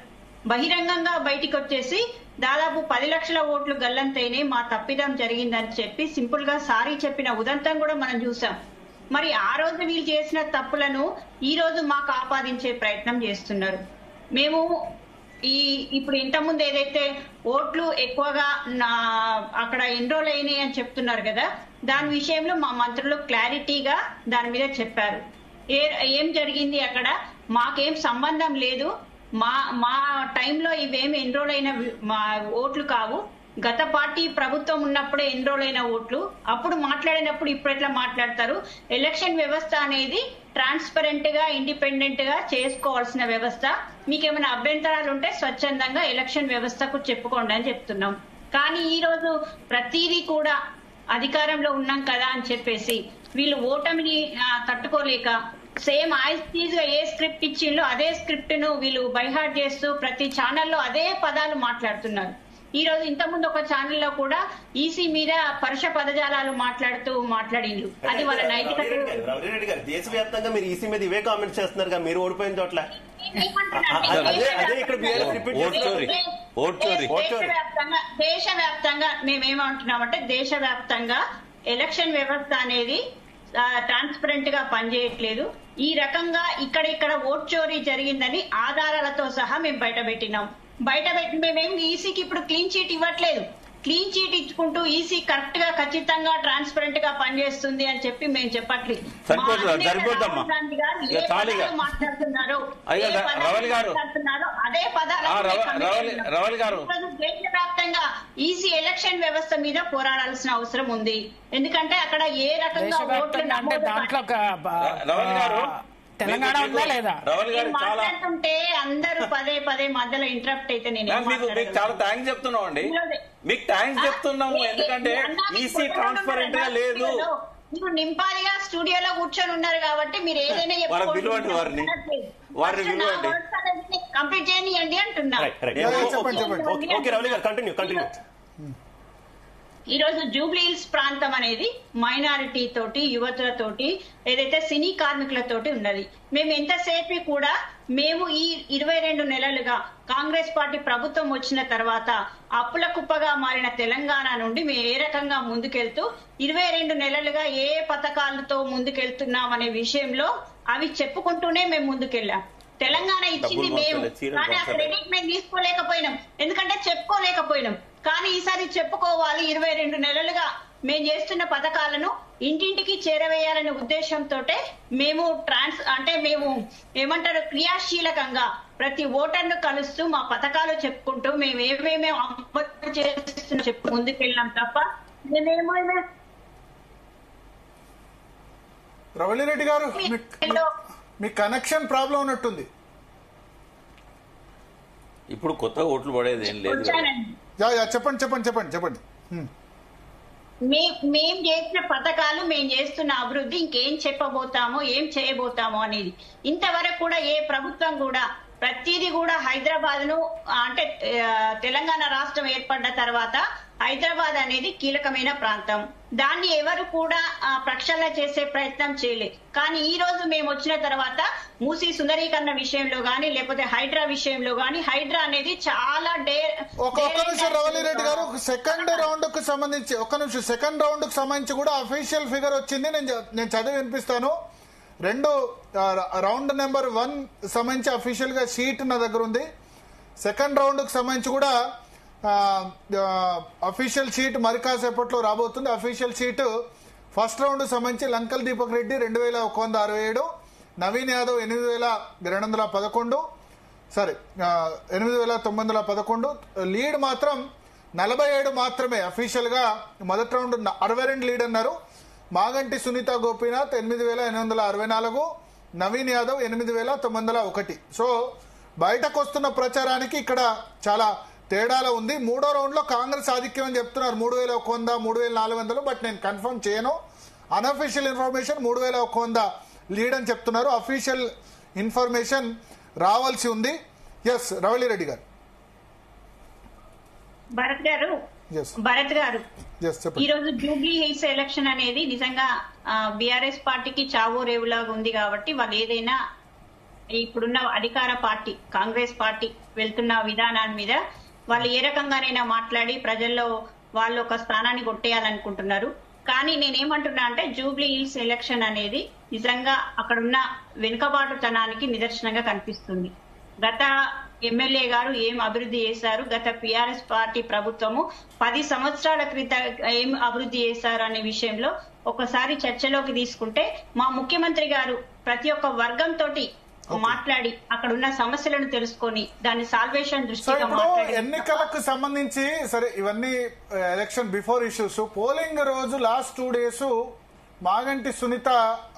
బహిరంగంగా బయటికి వచ్చేసి దాదాపు 10 లక్షల ఓట్లు గల్లంతైనే, మా తప్పిదం జరిగిందని చెప్పి సింపుల్ గా సారీ చెప్పిన ఉదంతం కూడా మనం చూసాం. మరి ఆ రోజు వీళ్ళు చేసిన తప్పులను ఈ రోజు మాకు ఆపాదించే ప్రయత్నం చేస్తున్నారు. మేము ఇప్పుడు ఇంతకుముందు ఏదైతే ఓట్లు ఎక్కువగా అక్కడ ఎన్రోల్ అయినాయి అని చెప్తున్నారు కదా, దాని విషయంలో మా మంత్రులు క్లారిటీగా దాని మీద చెప్పారు. ఏం జరిగింది అక్కడ మాకేం సంబంధం లేదు, మా టైంలో ఇవేమి ఎన్రోల్ అయిన ఓట్లు కావు, గత పార్టీ ప్రభుత్వం ఉన్నప్పుడే ఎన్రోల్ అయిన ఓట్లు. అప్పుడు మాట్లాడినప్పుడు ఇప్పుడు ఎట్లా మాట్లాడతారు? ఎలక్షన్ వ్యవస్థ అనేది ట్రాన్స్పరెంట్ గా, ఇండిపెండెంట్ గా చేసుకోవాల్సిన వ్యవస్థ. మీకేమైనా అభ్యంతరాలు ఉంటే స్వచ్ఛందంగా ఎలక్షన్ వ్యవస్థకు చెప్పుకోండి అని చెప్తున్నాం. కానీ ఈ రోజు ప్రతిదీ కూడా అధికారంలో ఉన్నాం కదా అని చెప్పేసి వీళ్ళు ఓటమిని తట్టుకోలేక సేమ్ యాజ్ గా ఏ స్క్రిప్ట్ ఇచ్చిందో అదే స్క్రిప్ట్ ను వీళ్ళు బైహార్ట్ చేస్తూ ప్రతి ఛానల్లో అదే పదాలు మాట్లాడుతున్నారు. ఈ రోజు ఇంతకుముందు ఒక ఛానల్లో కూడా ఈసీ మీద పరుష పదజాలాలు మాట్లాడిండ్రు. అది వాళ్ళ నైతికత. దేశవ్యాప్తంగా మీరు ఈసీ మీద ఇవే కామెంట్స్ చేస్తున్నారు, మీరు ఓడిపోయిన చోట్ల. దేశవ్యాప్తంగా మేమేమంటున్నామంటే, దేశవ్యాప్తంగా ఎలక్షన్ వ్యవస్థ అనేది ట్రాన్స్పరెంట్ గా పనిచేయట్లేదు. ఈ రకంగా ఇక్కడ ఓట్ చోరీ జరిగిందని ఆధారాలతో సహా మేము బయటపెట్టినాం. మేమేం ఈసీకి ఇప్పుడు క్లీన్ చీట్ ఇవ్వట్లేదు. క్లీన్ చీట్ ఇచ్చుకుంటూ ఈసీ కరెక్ట్ గా ఖచ్చితంగా ట్రాన్స్పరెంట్ గా పనిచేస్తుంది అని చెప్పి మేము చెప్పట్లేదు. సరిపోద్దమ్మా మాట్లాడుతున్నారు అదే రవలి గారు దేశవ్యాప్తంగా ఈసీ ఎలక్షన్ వ్యవస్థ మీద పోరాడాల్సిన అవసరం ఉంది. ఎందుకంటే అక్కడ ఏ రకంగా తెలంగాణ ఉందా లేదా మాట్లాడుతుంటే అందరూ పదే పదే మధ్యలో ఇంటరప్ట్ అయితే నేను చాలా థ్యాంక్స్ చెప్తున్నాం అండి, మీకు థ్యాంక్స్ చెప్తున్నాము. ఎందుకంటే ఈసీ ట్రాన్స్పరెంట్ గా లేదు, మీరు నింపాదిగా స్టూడియోలో కూర్చొని ఉన్నారు కాబట్టి మీరు ఏదైనా కంప్లీట్ చేయనియండి అంటున్నారు. ఈ రోజు జూబ్లీ హిల్స్ ప్రాంతం అనేది మైనారిటీ తోటి యువతులతోటి ఏదైతే సినీ కార్మికులతోటి ఉన్నది. మేము ఎంతసేపు కూడా మేము ఈ 22 నెలలుగా కాంగ్రెస్ పార్టీ ప్రభుత్వం వచ్చిన తర్వాత అప్పుల కుప్పగా మారిన తెలంగాణ నుండి మేము ఏ రకంగా ముందుకెళ్తూ 22 నెలలుగా ఏ పథకాలతో ముందుకెళ్తున్నాం అనే విషయంలో అవి చెప్పుకుంటూనే మేము ముందుకెళ్ళాం. తెలంగాణ ఇచ్చింది మేము, కానీ ఆ క్రెడిట్ మేము తీసుకోలేకపోయినాం, ఎందుకంటే చెప్పుకోలేకపోయినాం. కానీ ఈసారి చెప్పుకోవాలి. 22 నెలలుగా మేము చేస్తున్న పథకాలను ఇంటింటికి చేరవేయాలనే ఉద్దేశంతో మేము మేము ఏమంటారు క్రియాశీలకంగా ప్రతి ఓటర్ను కలుస్తూ మా పథకాలు చెప్పుకుంటూ మేము ఏమేమి అమలు చేస్తున్నా చెప్పు ముందుకెళ్ళాం తప్ప మేమేమో. రవళిరెడ్డి గారు మీ కనెక్షన్ ప్రాబ్లం ఉన్నట్టుంది. ఇప్పుడు కొత్త ఓట్లు పడేది ఏం లేదు. చెప్పండి. మేం చేసిన పథకాలు, మేము చేస్తున్న అభివృద్ధి ఇంకేం చెప్పబోతామో ఏం చేయబోతామో అనేది ఇంతవరకు కూడా ఏ ప్రభుత్వం కూడా ప్రతిదీ కూడా హైదరాబాద్ ను అంటే తెలంగాణ రాష్ట్రం ఏర్పడ్డ తర్వాత హైదరాబాద్ అనేది కీలకమైన ప్రాంతం, దాన్ని ఎవరు కూడా ప్రక్షాళన చేసే ప్రయత్నం చేయలేదు. కానీ ఈ రోజు మేము వచ్చిన తర్వాత మూసీ సుందరీకరణ విషయంలో గానీ లేకపోతే హైడ్రా విషయంలో గానీ హైడ్రా అనేది చాలా ఒక్క నిమిషం రవళిరెడ్డి గారు, సెకండ్ రౌండ్ కు సంబంధించి కూడా అఫీషియల్ ఫిగర్ వచ్చింది, నేను చదివి వినిపిస్తాను. రౌండ్ నెంబర్ 1 సంబంధించి అఫీషియల్ గా షీట్ నా దగ్గర ఉంది. సెకండ్ రౌండ్ కు సంబంధించి కూడా అఫీషియల్ షీట్ మరి కాసేపట్లో రాబోతుంది. అఫీషియల్ షీట్ ఫస్ట్ రౌండ్ సంబంధించి లంకల్ దీపక్ రెడ్డి 2167, నవీన్ యాదవ్ 8211, 8911, లీడ్ మాత్రం 47 మాత్రమే. అఫీషియల్ గా మొదటి రౌండ్ 62 లీడ్ అన్నారు. మాగంటి సునీత గోపీనాథ్ 8864, నవీన్ యాదవ్ 8901. సో బయటకు వస్తున్న ప్రచారానికి ఇక్కడ చాలా తేడాలో ఉంది. మూడో రౌండ్ లో కాంగ్రెస్ ఆధిక్యం అని చెప్తున్నారు 3100, 3400, బట్ నేను కన్ఫర్మ్ చేయను. అన్అఫీషియల్ ఇన్ఫర్మేషన్ 3100 లీడ్ అని చెప్తున్నారు. అఫీషియల్ ఇన్ఫర్మేషన్ రావాల్సి ఉంది. ఎస్ రవళిరెడ్డి గారు. భరత్ గారు ఈ రోజు జూబ్లీ హిల్స్ ఎలక్షన్ అనేది నిజంగా బీఆర్ఎస్ పార్టీకి చావో రేవులాగా ఉంది. కాబట్టి వాళ్ళు ఏదైనా ఇప్పుడున్న అధికార పార్టీ కాంగ్రెస్ పార్టీ వెళ్తున్న విధానాల మీద వాళ్ళు ఏ రకంగానైనా మాట్లాడి ప్రజల్లో వాళ్ళు ఒక స్థానాన్ని కొట్టేయాలనుకుంటున్నారు. కానీ నేనేమంటున్నా అంటే జూబ్లీ హిల్స్ ఎలక్షన్ అనేది నిజంగా అక్కడున్న వెనుకబాటుతనానికి నిదర్శనంగా కనిపిస్తుంది. గత ఎమ్మెల్యే గారు ఏం అభివృద్ధి చేశారు, గత టీఆర్ఎస్ పార్టీ ప్రభుత్వము 10 సంవత్సరాల క్రితం ఏం అభివృద్ధి చేశారు అనే విషయంలో ఒకసారి చర్చలోకి తీసుకుంటే మా ముఖ్యమంత్రి గారు ప్రతి ఒక్క వర్గంతో మాట్లాడి అక్కడ ఉన్న సమస్యలను తెలుసుకొని దాని సాల్వేషన్ దృష్టిగా ఎన్నికలకు సంబంధించి సరే ఇవన్నీ ఎలక్షన్ బిఫోర్ ఇష్యూస్. పోలింగ్ రోజు లాస్ట్ 2 days మాగంటి సునీత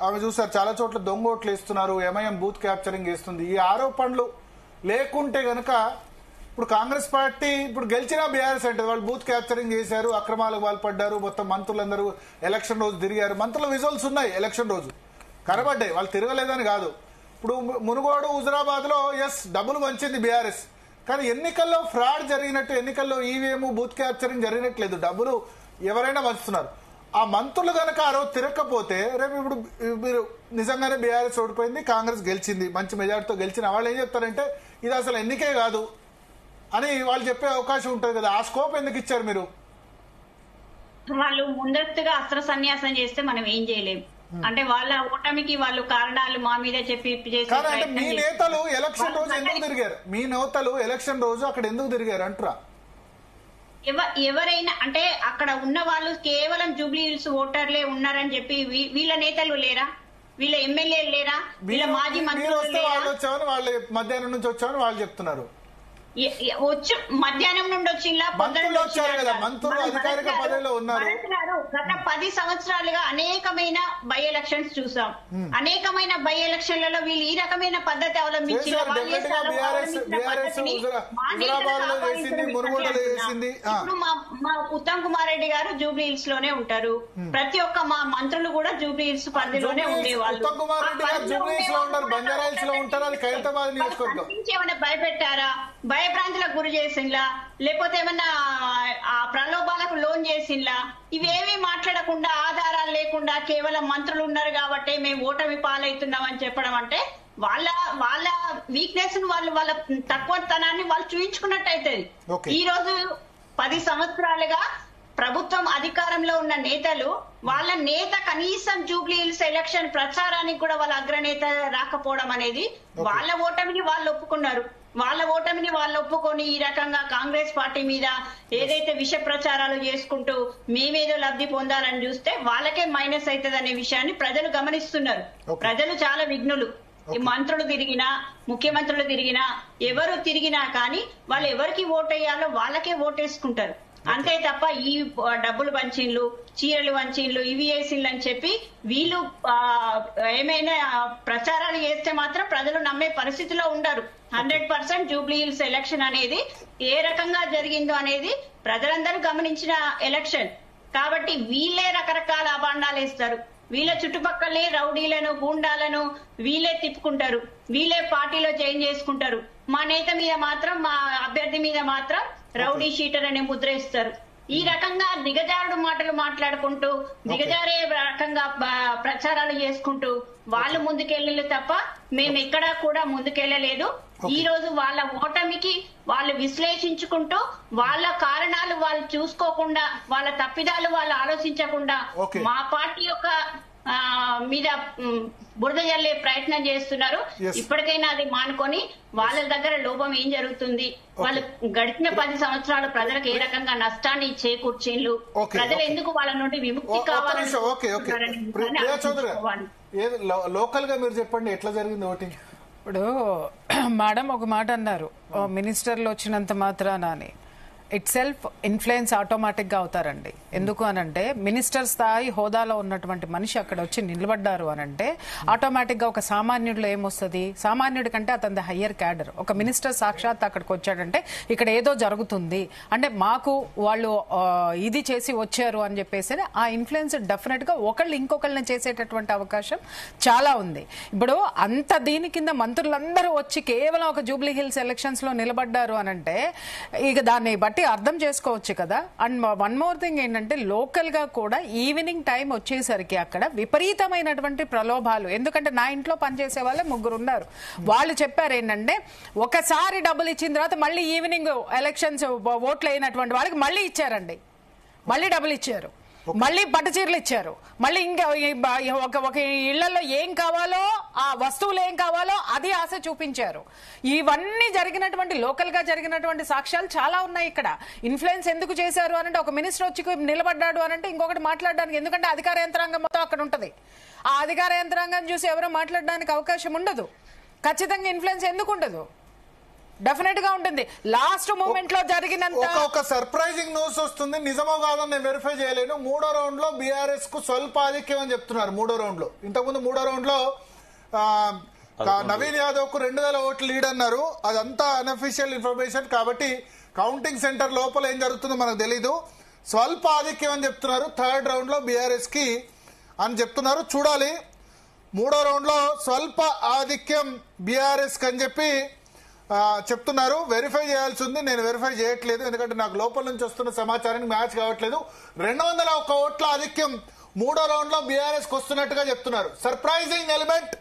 ఆమె చూసారు చాలా చోట్ల దొంగ ఓట్లు వేస్తున్నారు, ఎంఐఎం బూత్ క్యాప్చరింగ్ చేస్తుంది. ఈ ఆరోపణలు లేకుంటే గనక ఇప్పుడు కాంగ్రెస్ పార్టీ ఇప్పుడు గెలిచినా బీఆర్ఎస్ అంటే వాళ్ళు బూత్ క్యాప్చరింగ్ చేశారు, అక్రమాలకు పాల్పడ్డారు, మొత్తం మంత్రులందరూ ఎలక్షన్ రోజు తిరిగారు. మంత్రుల విజువల్స్ ఉన్నాయి, ఎలక్షన్ రోజు కనబడ్డాయి, వాళ్ళు తిరగలేదని కాదు. ఇప్పుడు మునుగోడు హుజరాబాద్ లో డబ్బులు వంచింది బీఆర్ఎస్, కానీ ఎన్నికల్లో ఫ్రాడ్ జరిగినట్టు, ఎన్నికల్లో ఈవీఎం బూత్ క్యాప్చరింగ్ జరిగినట్లేదు, డబ్బులు ఎవరైనా వంచుతున్నారు. ఆ మంత్రులు కనుక ఆ రోజు తిరగకపోతే రేపు ఇప్పుడు మీరు నిజంగానే బీఆర్ఎస్ ఓడిపోయింది, కాంగ్రెస్ గెలిచింది, మంచి మెజార్టీతో గెలిచిన వాళ్ళు ఏం చెప్తారంటే ఇది అసలు ఎన్నికే కాదు అని వాళ్ళు చెప్పే అవకాశం ఉంటుంది కదా. ఆ స్కోప్ ఎందుకు ఇచ్చారు మీరు? వాళ్ళు ముందస్తుగా అస్త్ర సన్యాసం చేస్తే మనం ఏం చేయలేము. అంటే వాళ్ళ ఓటమికి వాళ్ళు కారణాలు మా మీద చెప్పి అంటే మీ నేతలు ఎలక్షన్ రోజు ఎందుకు తిరిగారు? మీ నేతలు ఎలక్షన్ రోజు అక్కడ ఎందుకు తిరిగారు అంటారా? ఎవరైనా అంటే అక్కడ ఉన్న వాళ్ళు కేవలం జూబ్లీ హిల్స్ ఓటర్లే ఉన్నారని చెప్పి వీళ్ళ నేతలు లేరా, వీళ్ళ ఎమ్మెల్యేలు లేరా, వీళ్ళ మాజీ మంత్రులు లేరా? వాళ్ళు మధ్యాహ్నం నుంచి వచ్చామని వాళ్ళు చెప్తున్నారు. వచ్చు మధ్యాహ్నం నుండి వచ్చిందా, పొద్దున్న గత 10 సంవత్సరాలుగా అనేకమైన బై ఎలక్షన్స్ చూసాం. అనేకమైన బై ఎలక్షన్లలో వీళ్ళు ఈ రకమైన పద్ధతి అవలంబించి ఇప్పుడు మా ఉత్తమ్ కుమార్ రెడ్డి గారు జూబ్లీ హిల్స్ లోనే ఉంటారు. ప్రతి ఒక్క మా మంత్రులు కూడా జూబ్లీ హిల్స్ పరిధిలోనే ఉండేవాళ్ళు. ఏమైనా భయపెట్టారా, భయభ్రాంతులకు గురి చేసిందా, లేకపోతే ఏమన్నా ప్రలోభాలకు లోన్ చేసిందా? ఇవేమీ మాట్లాడకుండా ఆధారాలు లేకుండా కేవలం మంత్రులు ఉన్నారు కాబట్టి మేము ఓటమి పాలవుతున్నాం అని చెప్పడం అంటే వాళ్ళ వీక్నెస్ ను వాళ్ళ తక్కువతనాన్ని వాళ్ళు చూపించుకున్నట్టు అవుతుంది. ఈ రోజు 10 సంవత్సరాలుగా ప్రభుత్వం అధికారంలో ఉన్న నేతలు వాళ్ళ నేత కనీసం జూబ్లీ హిల్స్ ఎలక్షన్ ప్రచారానికి కూడా వాళ్ళ అగ్రనేత రాకపోవడం అనేది వాళ్ళ ఓటమిని వాళ్ళు ఒప్పుకున్నారు. వాళ్ళ ఓటమిని వాళ్ళు ఒప్పుకొని ఈ రకంగా కాంగ్రెస్ పార్టీ మీద ఏదైతే విష ప్రచారాలు చేసుకుంటూ మేమేదో లబ్ధి పొందాలని చూస్తే వాళ్ళకే మైనస్ అవుతుంది అనే విషయాన్ని ప్రజలు గమనిస్తున్నారు. ప్రజలు చాలా విఘ్నులు. ఈ మంత్రులు తిరిగినా, ముఖ్యమంత్రులు తిరిగినా, ఎవరు తిరిగినా కానీ వాళ్ళు ఎవరికి ఓటేయాలో వాళ్ళకే ఓటేసుకుంటారు. అంతే తప్ప ఈ డబ్బులు పంచిన్లు, చీరలు వంచిన్లు, ఇవి వేసిండ్లు అని చెప్పి వీళ్ళు ఏమైనా ప్రచారాలు చేస్తే మాత్రం ప్రజలు నమ్మే పరిస్థితిలో ఉండరు. 100% జూబ్లీ హిల్స్ ఎలక్షన్ అనేది ఏ రకంగా జరిగిందో అనేది ప్రజలందరూ గమనించిన ఎలక్షన్ కాబట్టి వీళ్ళే రకరకాల అభాండాలు వేస్తారు. వీళ్ళ చుట్టుపక్కలే రౌడీలను, గూండాలను వీళ్ళే తిప్పుకుంటారు. వీళ్ళే పార్టీలో జాయిన్ చేసుకుంటారు. మా నేత మీద మాత్రం, మా అభ్యర్థి మీద మాత్రం రౌడీ షీటర్ అనే ముద్ర ఇస్తారు. ఈ రకంగా దిగజారుడు మాటలు మాట్లాడుకుంటూ దిగజారే రకంగా ప్రచారాలు చేసుకుంటూ వాళ్ళు ముందుకెళ్ళలేదు తప్ప మేము ఎక్కడా కూడా ముందుకెళ్ళలేదు. ఈ రోజు వాళ్ళ ఓటమికి వాళ్ళు విశ్లేషించుకుంటూ వాళ్ళ కారణాలు వాళ్ళు చూసుకోకుండా, వాళ్ళ తప్పిదాలు వాళ్ళు ఆలోచించకుండా మా పార్టీ యొక్క మీద బురద జల్లే ప్రయత్నం చేస్తున్నారు. ఇప్పటికైనా అది మానుకొని వాళ్ళ దగ్గర లోపం ఏం జరుగుతుంది, వాళ్ళు గడిచిన 10 సంవత్సరాలు ప్రజలకు ఏ రకంగా నష్టాన్ని చేకూర్చిండ్లు, ప్రజలు ఎందుకు వాళ్ళ నుండి విముక్తి కావాలని లోకల్ గా మీరు చెప్పండి ఎట్లా జరిగింది ఓటింగ్? ఇప్పుడు మేడం ఒక మాట అన్నారు, మినిస్టర్లు వచ్చినంత మాత్రాన అని. ఇట్ సెల్ఫ్ ఇన్ఫ్లుయెన్స్ ఆటోమేటిక్ గా అవుతారండి. ఎందుకు అనంటే మినిస్టర్ స్థాయి హోదాలో ఉన్నటువంటి మనిషి అక్కడ వచ్చి నిలబడ్డారు అనంటే ఆటోమేటిక్ గా ఒక సామాన్యుడిలో ఏమొస్తుంది, సామాన్యుడి కంటే అతని హయ్యర్ క్యాడర్. ఒక మినిస్టర్ సాక్షాత్ అక్కడికి వచ్చాడంటే ఇక్కడ ఏదో జరుగుతుంది అంటే మాకు వాళ్ళు ఇది చేసి వచ్చారు అని చెప్పేసి ఆ ఇన్ఫ్లుయెన్స్ డెఫినెట్ గా ఒకళ్ళు ఇంకొకళ్ళని చేసేటటువంటి అవకాశం చాలా ఉంది. ఇప్పుడు అంత దీని కింద మంత్రులందరూ వచ్చి కేవలం ఒక జూబ్లీ హిల్స్ ఎలక్షన్స్ లో నిలబడ్డారు అనంటే ఇక దాన్ని బట్టి అర్థం చేసుకోవచ్చు కదా. అండ్ వన్ మోర్ థింగ్ ఏంటంటే లోకల్ గా కూడా ఈవినింగ్ టైం వచ్చేసరికి అక్కడ విపరీతమైనటువంటి ప్రలోభాలు. ఎందుకంటే నా ఇంట్లో పనిచేసే వాళ్ళే 3 ఉన్నారు. వాళ్ళు చెప్పారు ఏంటంటే ఒకసారి డబ్బులు ఇచ్చిన తర్వాత మళ్ళీ ఈవినింగ్ ఎలక్షన్స్ ఓట్లు అయినటువంటి వాళ్ళకి మళ్ళీ ఇచ్చారండి, మళ్ళీ డబ్బులు ఇచ్చారు, మళ్ళీ పట్టు చీరలు ఇచ్చారు, మళ్ళీ ఇంకా ఒక ఇళ్లలో ఏం కావాలో ఆ వస్తువులు ఏం కావాలో అది ఆశ చూపించారు. ఇవన్నీ జరిగినటువంటి లోకల్ గా జరిగినటువంటి సాక్ష్యాలు చాలా ఉన్నాయి. ఇక్కడ ఇన్ఫ్లుయెన్స్ ఎందుకు చేశారు అనంటే ఒక మినిస్టర్ వచ్చి నిలబడ్డాడు అనంటే ఇంకొకటి మాట్లాడడానికి, ఎందుకంటే అధికార యంత్రాంగం మొత్తం అక్కడ ఉంటది. ఆ అధికార యంత్రాంగం చూసి ఎవరో మాట్లాడడానికి అవకాశం ఉండదు. ఖచ్చితంగా ఇన్ఫ్లుయెన్స్ ఎందుకు ఉండదు? డెఫినెట్ గా ఉంటుంది. లాస్ట్ మూమెంట్ లో జరిగినంత ఒక సర్ప్రైజింగ్ న్యూస్ వస్తుంది, నిజమో కాదని నేను వెరిఫై చేయలేను. 3వ రౌండ్ లో బీఆర్ఎస్ కు స్వల్ప ఆధిక్యం అని చెప్తున్నారు. 3వ రౌండ్ లో, ఇంతకుముందు 3వ రౌండ్ లో నవీన్ యాదవ్ కు 2000 ఓట్లు లీడ్ అన్నారు. అదంతా అన్అఫీషియల్ ఇన్ఫర్మేషన్ కాబట్టి కౌంటింగ్ సెంటర్ లోపల ఏం జరుగుతుందో మనకు తెలీదు. స్వల్ప ఆధిక్యం అని చెప్తున్నారు 3rd రౌండ్ లో బీఆర్ఎస్ కి అని చెప్తున్నారు. చూడాలి 3వ రౌండ్ లో స్వల్ప ఆధిక్యం బీఆర్ఎస్ కి అని చెప్పి చెప్తున్నారు. వెరిఫై చేయాల్సి ఉంది, నేను వెరిఫై చేయట్లేదు ఎందుకంటే నాకు లోపల నుంచి వస్తున్న సమాచారానికి మ్యాచ్ కావట్లేదు. 201 ఓట్ల ఆధిక్యం 3వ రౌండ్ లో బీఆర్ఎస్ కు వస్తున్నట్టుగా చెప్తున్నారు. Surprising element,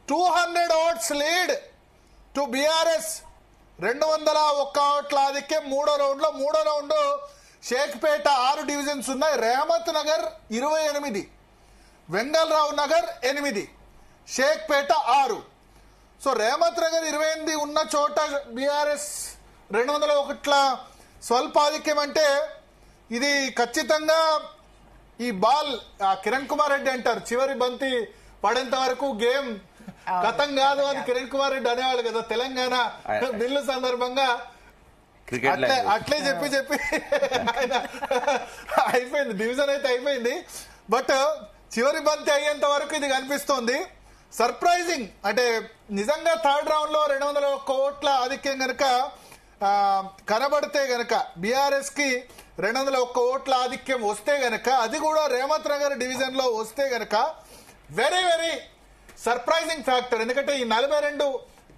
200 votes lead to BRS. 201 ఓట్ల ఆధిక్యం 3వ రౌండ్ లో. 3వ రౌండ్ షేక్పేట 6 డివిజన్స్ ఉన్నాయి. రేహమత్ నగర్ 28, వెంగళరావు నగర్ 8, షేక్పేట 6. సో రేహమత్ నగర్ 28 ఉన్న చోట బీఆర్ఎస్ 201 స్వల్పాధిక్యం అంటే ఇది ఖచ్చితంగా ఈ బాల్ కిరణ్ కుమార్ రెడ్డి అంటారు, చివరి బంతి పడేంత వరకు గేమ్ గతం కాదు అని కిరణ్ కుమార్ రెడ్డి అనేవాళ్ళు కదా తెలంగాణ బిల్లు సందర్భంగా. అట్లే చెప్పి ఆయన అయిపోయింది, డివిజన్ అయితే అయిపోయింది. బట్ చివరి బంతి అయ్యేంత వరకు ఇది కనిపిస్తోంది. సర్ప్రైజింగ్ అంటే నిజంగా థర్డ్ రౌండ్ లో 201 ఓట్ల ఆధిక్యం గనక కనబడితే గనక బీఆర్ఎస్ కి 201 ఓట్ల ఆధిక్యం వస్తే గనక, అది కూడా రేవంత్ నగర్ డివిజన్ లో వస్తే గనక వెరీ వెరీ సర్ప్రైజింగ్ ఫ్యాక్టర్. ఎందుకంటే ఈ 42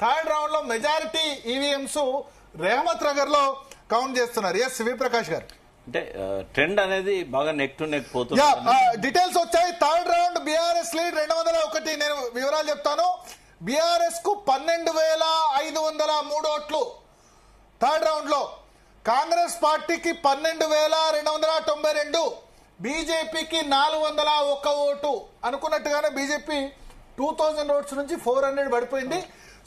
థర్డ్ రౌండ్ లో మెజారిటీ ఈవీఎంస్ రేవంత్ నగర్ లో కౌంట్ చేస్తున్నారు. ఎస్ శివప్రకాష్ గారు, అంటే ట్రెండ్ అనేది బాగా నెక్ టు నెక్ పోతుంది. డీటెయిల్స్ వచ్చాయి. Third round BRS lead 201. నేను వివరాలు చెప్తాను. బీఆర్ఎస్ కు 12,503 ఓట్లు థర్డ్ రౌండ్ లో, కాంగ్రెస్ పార్టీకి 12,292, బీజేపీకి 401 ఓటు. అనుకున్నట్టుగానే బీజేపీ 2000 ఓట్స్ నుంచి 400 పడిపోయింది.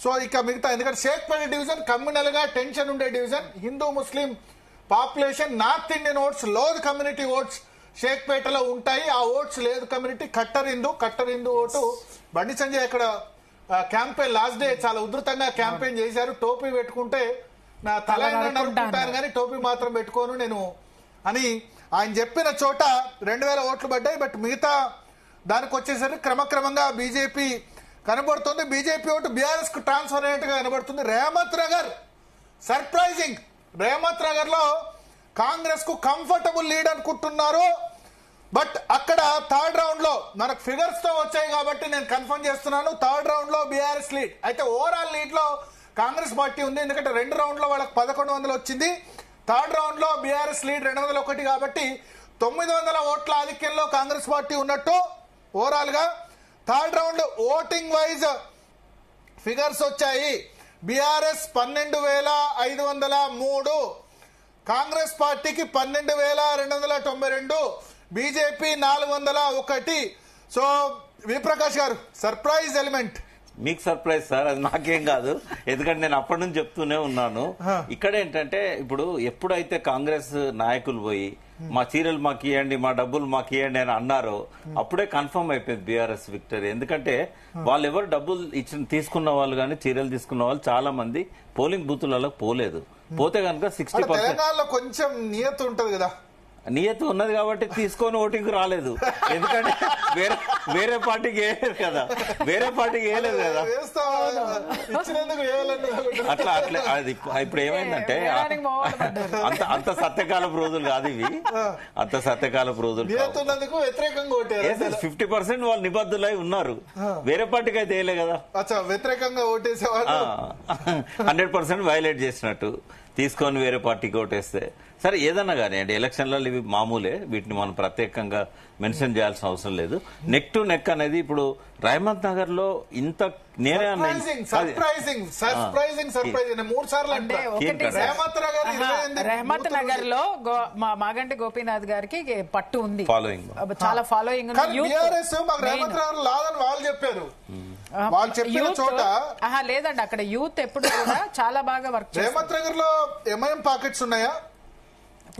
సో ఇక మిగతా, ఎందుకంటే షేక్పేట డివిజన్ కమ్యూనల్ గా టెన్షన్ ఉండే division, Hindu Muslim population, north Indian votes, Lodh community votes షేక్పేటలో ఉంటాయి. ఆ ఓట్స్ లేదు community cutter Hindu vote. Bandi Sanjay అక్కడ క్యాంపెయిన్ లాస్ట్ డే చాలా ఉధృతంగా క్యాంపెయిన్ చేశారు. టోపీ పెట్టుకుంటే నా తల అనుకుంటాను కానీ టోపీ మాత్రం పెట్టుకోను నేను అని ఆయన చెప్పిన చోట 2000 ఓట్లు పడ్డాయి. బట్ మిగతా దానికి వచ్చేసరికి క్రమక్రమంగా బీజేపీ కనబడుతుంది. బీజేపీ ఓటు బీఆర్ఎస్ కు ట్రాన్స్ఫర్ అయినట్టుగా కనబడుతుంది. రేవంత్ నగర్ సర్ప్రైజింగ్. రేవంత్ నగర్ లో కాంగ్రెస్ కు కంఫర్టబుల్ లీడ్ అనుకుంటున్నారు. బట్ అక్కడ థర్డ్ రౌండ్ లో మనకు ఫిగర్స్ తో వచ్చాయి కాబట్టి నేను కన్ఫర్మ్ చేస్తున్నాను, థర్డ్ రౌండ్ లో బీఆర్ఎస్ లీడ్. అయితే ఓవరాల్ లీడ్ లో కాంగ్రెస్ పార్టీ ఉంది, ఎందుకంటే 2 రౌండ్ లో వాళ్ళకి 1100 వచ్చింది. థర్డ్ రౌండ్ లో బీఆర్ఎస్ లీడ్ 201 కాబట్టి 900 ఓట్ల ఆధిక్యంలో కాంగ్రెస్ పార్టీ ఉన్నట్టు ఓవరాల్ గా. Third round voting wise figures వచ్చాయి. బీఆర్ఎస్ 12,503, కాంగ్రెస్ పార్టీకి 12,292, బీజేపీ 401. సో విప్రకాష్ గారు, సర్ప్రైజ్ ఎలిమెంట్. మీకు సర్ప్రైజ్ సార్, అది నాకేం కాదు, ఎందుకంటే నేను అప్పటి నుంచి చెప్తూనే ఉన్నాను. ఇక్కడ ఏంటంటే ఇప్పుడు ఎప్పుడైతే కాంగ్రెస్ నాయకులు పోయి మా చీరలు మాకు ఇవ్వండి, మా డబ్బులు మాకు ఇవ్వండి అని అన్నారో అప్పుడే కన్ఫర్మ్ అయిపోయింది బీఆర్ఎస్ విక్టరీ. ఎందుకంటే వాళ్ళు ఎవరు డబ్బులు తీసుకున్న వాళ్ళు కానీ చీరలు తీసుకున్న వాళ్ళు చాలా మంది పోలింగ్ బూతులలో పోలేదు. పోతే కనుక 60% కొంచెం నియత ఉంటది కదా, నియత ఉన్నది కాబట్టి తీసుకొని ఓటింగ్ రాలేదు. ఎందుకంటే వేరే పార్టీకి వేయలేదు కదా, అట్లా అది ఇప్పుడు ఏమైందంటే అంత సత్యకాలపు రోజులు కాదు ఇవి, అంత సత్యకాలపు రోజులు. 50% వాళ్ళు నిబద్ధులై ఉన్నారు, వేరే పార్టీకి అయితే వేయలే కదా, వ్యతిరేకంగా ఓటేసేవాళ్ళు 100% వైలేట్ చేసినట్టు తీసుకొని వేరే పార్టీకి ఓటేస్తే. సరే ఏదన్నా కానీ అంటే ఎలక్షన్లలో ఇవి మామూలే, వీటిని మనం ప్రత్యేకంగా మెన్షన్ చేయాల్సిన అవసరం లేదు. నెక్ టు నెక్ అనేది ఇప్పుడు రేవంత్ నగర్ లో ఇంత నేనే రేవంత్ నగర్ లో మాగంటి గోపీనాథ్ గారికి పట్టు ఉంది, ఫాలోయింగ్ చాలా ఫాలోయింగ్ వాళ్ళు చెప్పారు. వాళ్ళు చెప్పిన చోట లేదండి, అక్కడ యూత్ ఎప్పుడు కూడా చాలా బాగా వర్క్. రేవంత్ నగర్ లో ఎంఐఎం పాకెట్స్ ఉన్నాయా?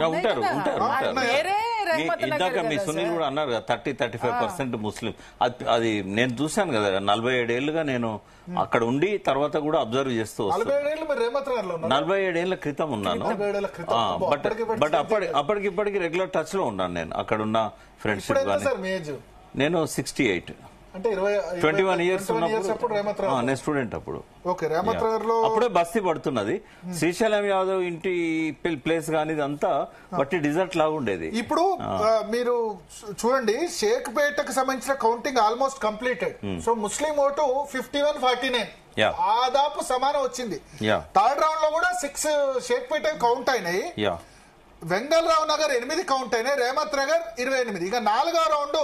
ఉంటారు. ఇందాక మీ సునీల్ కూడా అన్నారు కదా 30-35% ముస్లిం. అది నేను చూశాను కదా, 47 ఏళ్లుగా నేను అక్కడ ఉండి తర్వాత కూడా అబ్జర్వ్ చేస్తూ వస్తాను. 47 ఏళ్ల క్రితం ఉన్నాను. బట్ అప్పటికిప్పటికి రెగ్యులర్ టచ్ లో ఉన్నాను నేను. అక్కడ ఉన్న ఫ్రెండ్షిప్ నేను 68 అంటే 21 ఇయర్స్ ఉన్నప్పుడు నేను స్టూడెంట్ అప్పుడు. అప్పుడే బస్తీ పడుతున్నది. శ్రీశైలం యాదవ్ ఇంటి ప్లేస్ కానీ ఇదంతా బట్టి డిజర్ట్ లాగా ఉండేది. ఇప్పుడు మీరు చూడండి, షేక్పేటకు సంబంధించిన కౌంటింగ్ ఆల్మోస్ట్ కంప్లీటెడ్. సో ముస్లిం ఓటు 51-49 దాదాపు సమానం వచ్చింది. థర్డ్ రౌండ్ లో కూడా 6 షేక్పేట కౌంట్ అయినాయి. వెంగళరావు నగర్ 8 కౌంట్ అయినాయి, రేవంత్ నగర్ 28. ఇక 4వ రౌండ్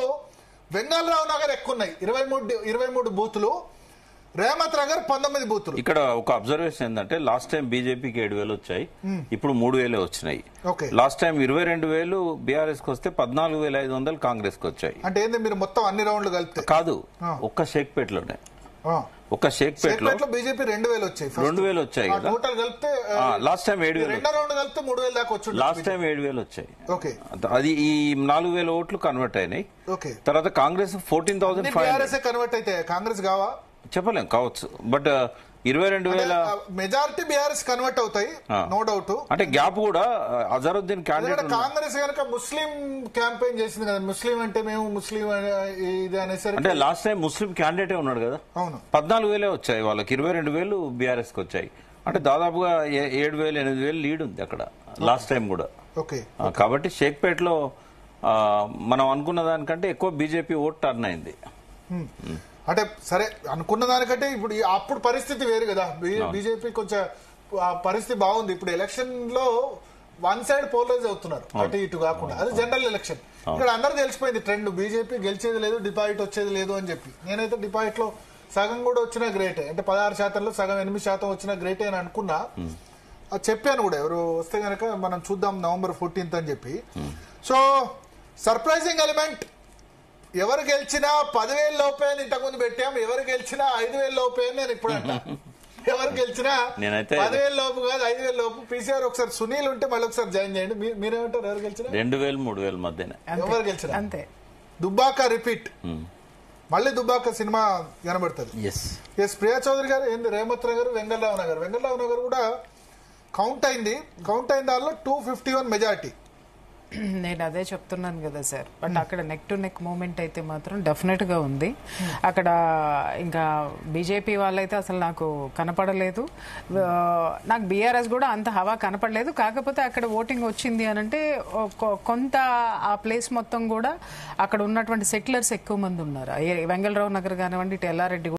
వెంగళరావు నగర్ ఎక్కువ ఉన్నాయి, 23 బూతులు, రేవంత్ నగర్ 19 బూతులు. ఇక్కడ ఒక అబ్జర్వేషన్ ఏంటంటే లాస్ట్ టైం బీజేపీకి 7,000 వచ్చాయి, ఇప్పుడు 3,000 వచ్చినాయి. లాస్ట్ టైం 22,000 బీఆర్ఎస్ కి వస్తే 14,500 కాంగ్రెస్ కి వచ్చాయి. అంటే ఏంది మీరు మొత్తం అన్ని రౌండ్లు కలిపితే? కాదు, ఒక్క షేక్పేటలోనే ఒక షేక్పేటలో బీజేపీ 2000 వచ్చాయి 2000 వచ్చాయి కదా టోటల్ కలిపితే లాస్ట్ టైం 7000 రెండో రౌండ్ కలిపితే 3000 దాకా వచ్చి లాస్ట్ టైం 7000 వచ్చాయి. ఓకే, అది ఈ 4000 ఓట్లు కన్వర్ట్ అయినాయి. ఓకే, తర్వాత కాంగ్రెస్ 14,500 కన్వర్ట్ అయితే కాంగ్రెస్ కావా చెప్పలేం కావచ్చు, బట్ 22,000 మెజారిటీ బీఆర్ఎస్ కన్వర్ట్ అవుతాయి, నో డౌట్. అంటే గ్యాప్ కూడా అజరుద్దీన్ క్యాండిడేట్ కాంగ్రెస్ కనుక ముస్లిం క్యాంపెయిన్ చేసింది కదా, ముస్లిం అంటే మేము ముస్లిం ఇది అనేసరికి అంటే లాస్ట్ టైం ముస్లిం క్యాండిడేటే ఉన్నాడు కదా. అవును, 14,000 వచ్చాయి వాళ్ళకి, 22,000 బీఆర్ఎస్ కి వచ్చాయి. అంటే దాదాపుగా 7,000 8,000 లీడ్ ఉంది అక్కడ లాస్ట్ టైం కూడా. ఓకే, కాబట్టి షేక్పేటలో మనం అనుకున్న దానికంటే ఎక్కువ బీజేపీ ఓట్ టర్న్ అయింది. అంటే సరే అనుకున్న దానికంటే ఇప్పుడు అప్పుడు పరిస్థితి వేరు కదా, బీజేపీ కొంచెం పరిస్థితి బాగుంది. ఇప్పుడు ఎలక్షన్ లో వన్ సైడ్ పోలరైజ్ అవుతున్నారు, అటు ఇటు కాకుండా. అది జనరల్ ఎలక్షన్, ఇక్కడ అందరూ తెలిసిపోయింది ట్రెండ్, బీజేపీ గెలిచేది లేదు, డిపాజిట్ వచ్చేది లేదు అని చెప్పి. నేనైతే డిపాజిట్ లో సగం కూడా వచ్చినా గ్రేటే, అంటే 16% సగం 8% వచ్చినా గ్రేటే అని అనుకున్నా. అది చెప్పాను కూడా, ఎవరు వస్తే గనక మనం చూద్దాం November 14th అని చెప్పి. సో సర్ప్రైజింగ్ ఎలిమెంట్, ఎవరు గెలిచినా 10,000 లోపే అని ఇంతకుముందు పెట్టాం, ఎవరు గెలిచినా 5,000 లోపే అని నేను ఇప్పుడు అంటా. ఎవరు గెలిచినా 10,000 లోపు కాదు 5,000 లోపు. పీసీఆర్ ఒకసారి సునీల్ ఉంటే మళ్ళీ ఒకసారి జాయిన్ చేయండి. మీరేమంటారు, ఎవరు గెలిచినా 2,000 3,000 మధ్యనే ఎవరు గెలిచినా అంతే. దుబ్బాక రిపీట్, మళ్ళీ దుబ్బాక సినిమా కనబడుతుంది. ఎస్ ప్రియా చౌదరి గారు ఏంది, రేవంత్ నగర్, వెంగళరావు నగర్ కూడా కౌంట్ అయింది దానిలో 251 మెజారిటీ. నేను అదే చెప్తున్నాను కదా సార్, బట్ అక్కడ నెక్ టు నెక్ మూమెంట్ అయితే మాత్రం డెఫినెట్ గా ఉంది. అక్కడ ఇంకా బీజేపీ వాళ్ళైతే అసలు నాకు కనపడలేదు, నాకు బీఆర్ఎస్ కూడా అంత హవా కనపడలేదు. కాకపోతే అక్కడ ఓటింగ్ వచ్చింది అని అంటే కొంత ఆ ప్లేస్ మొత్తం కూడా అక్కడ ఉన్నటువంటి సెటిలర్స్ ఎక్కువ మంది ఉన్నారు. వెంగళరావు నగర్ కానివ్వండి, ఇటు ఎల్లారెడ్డి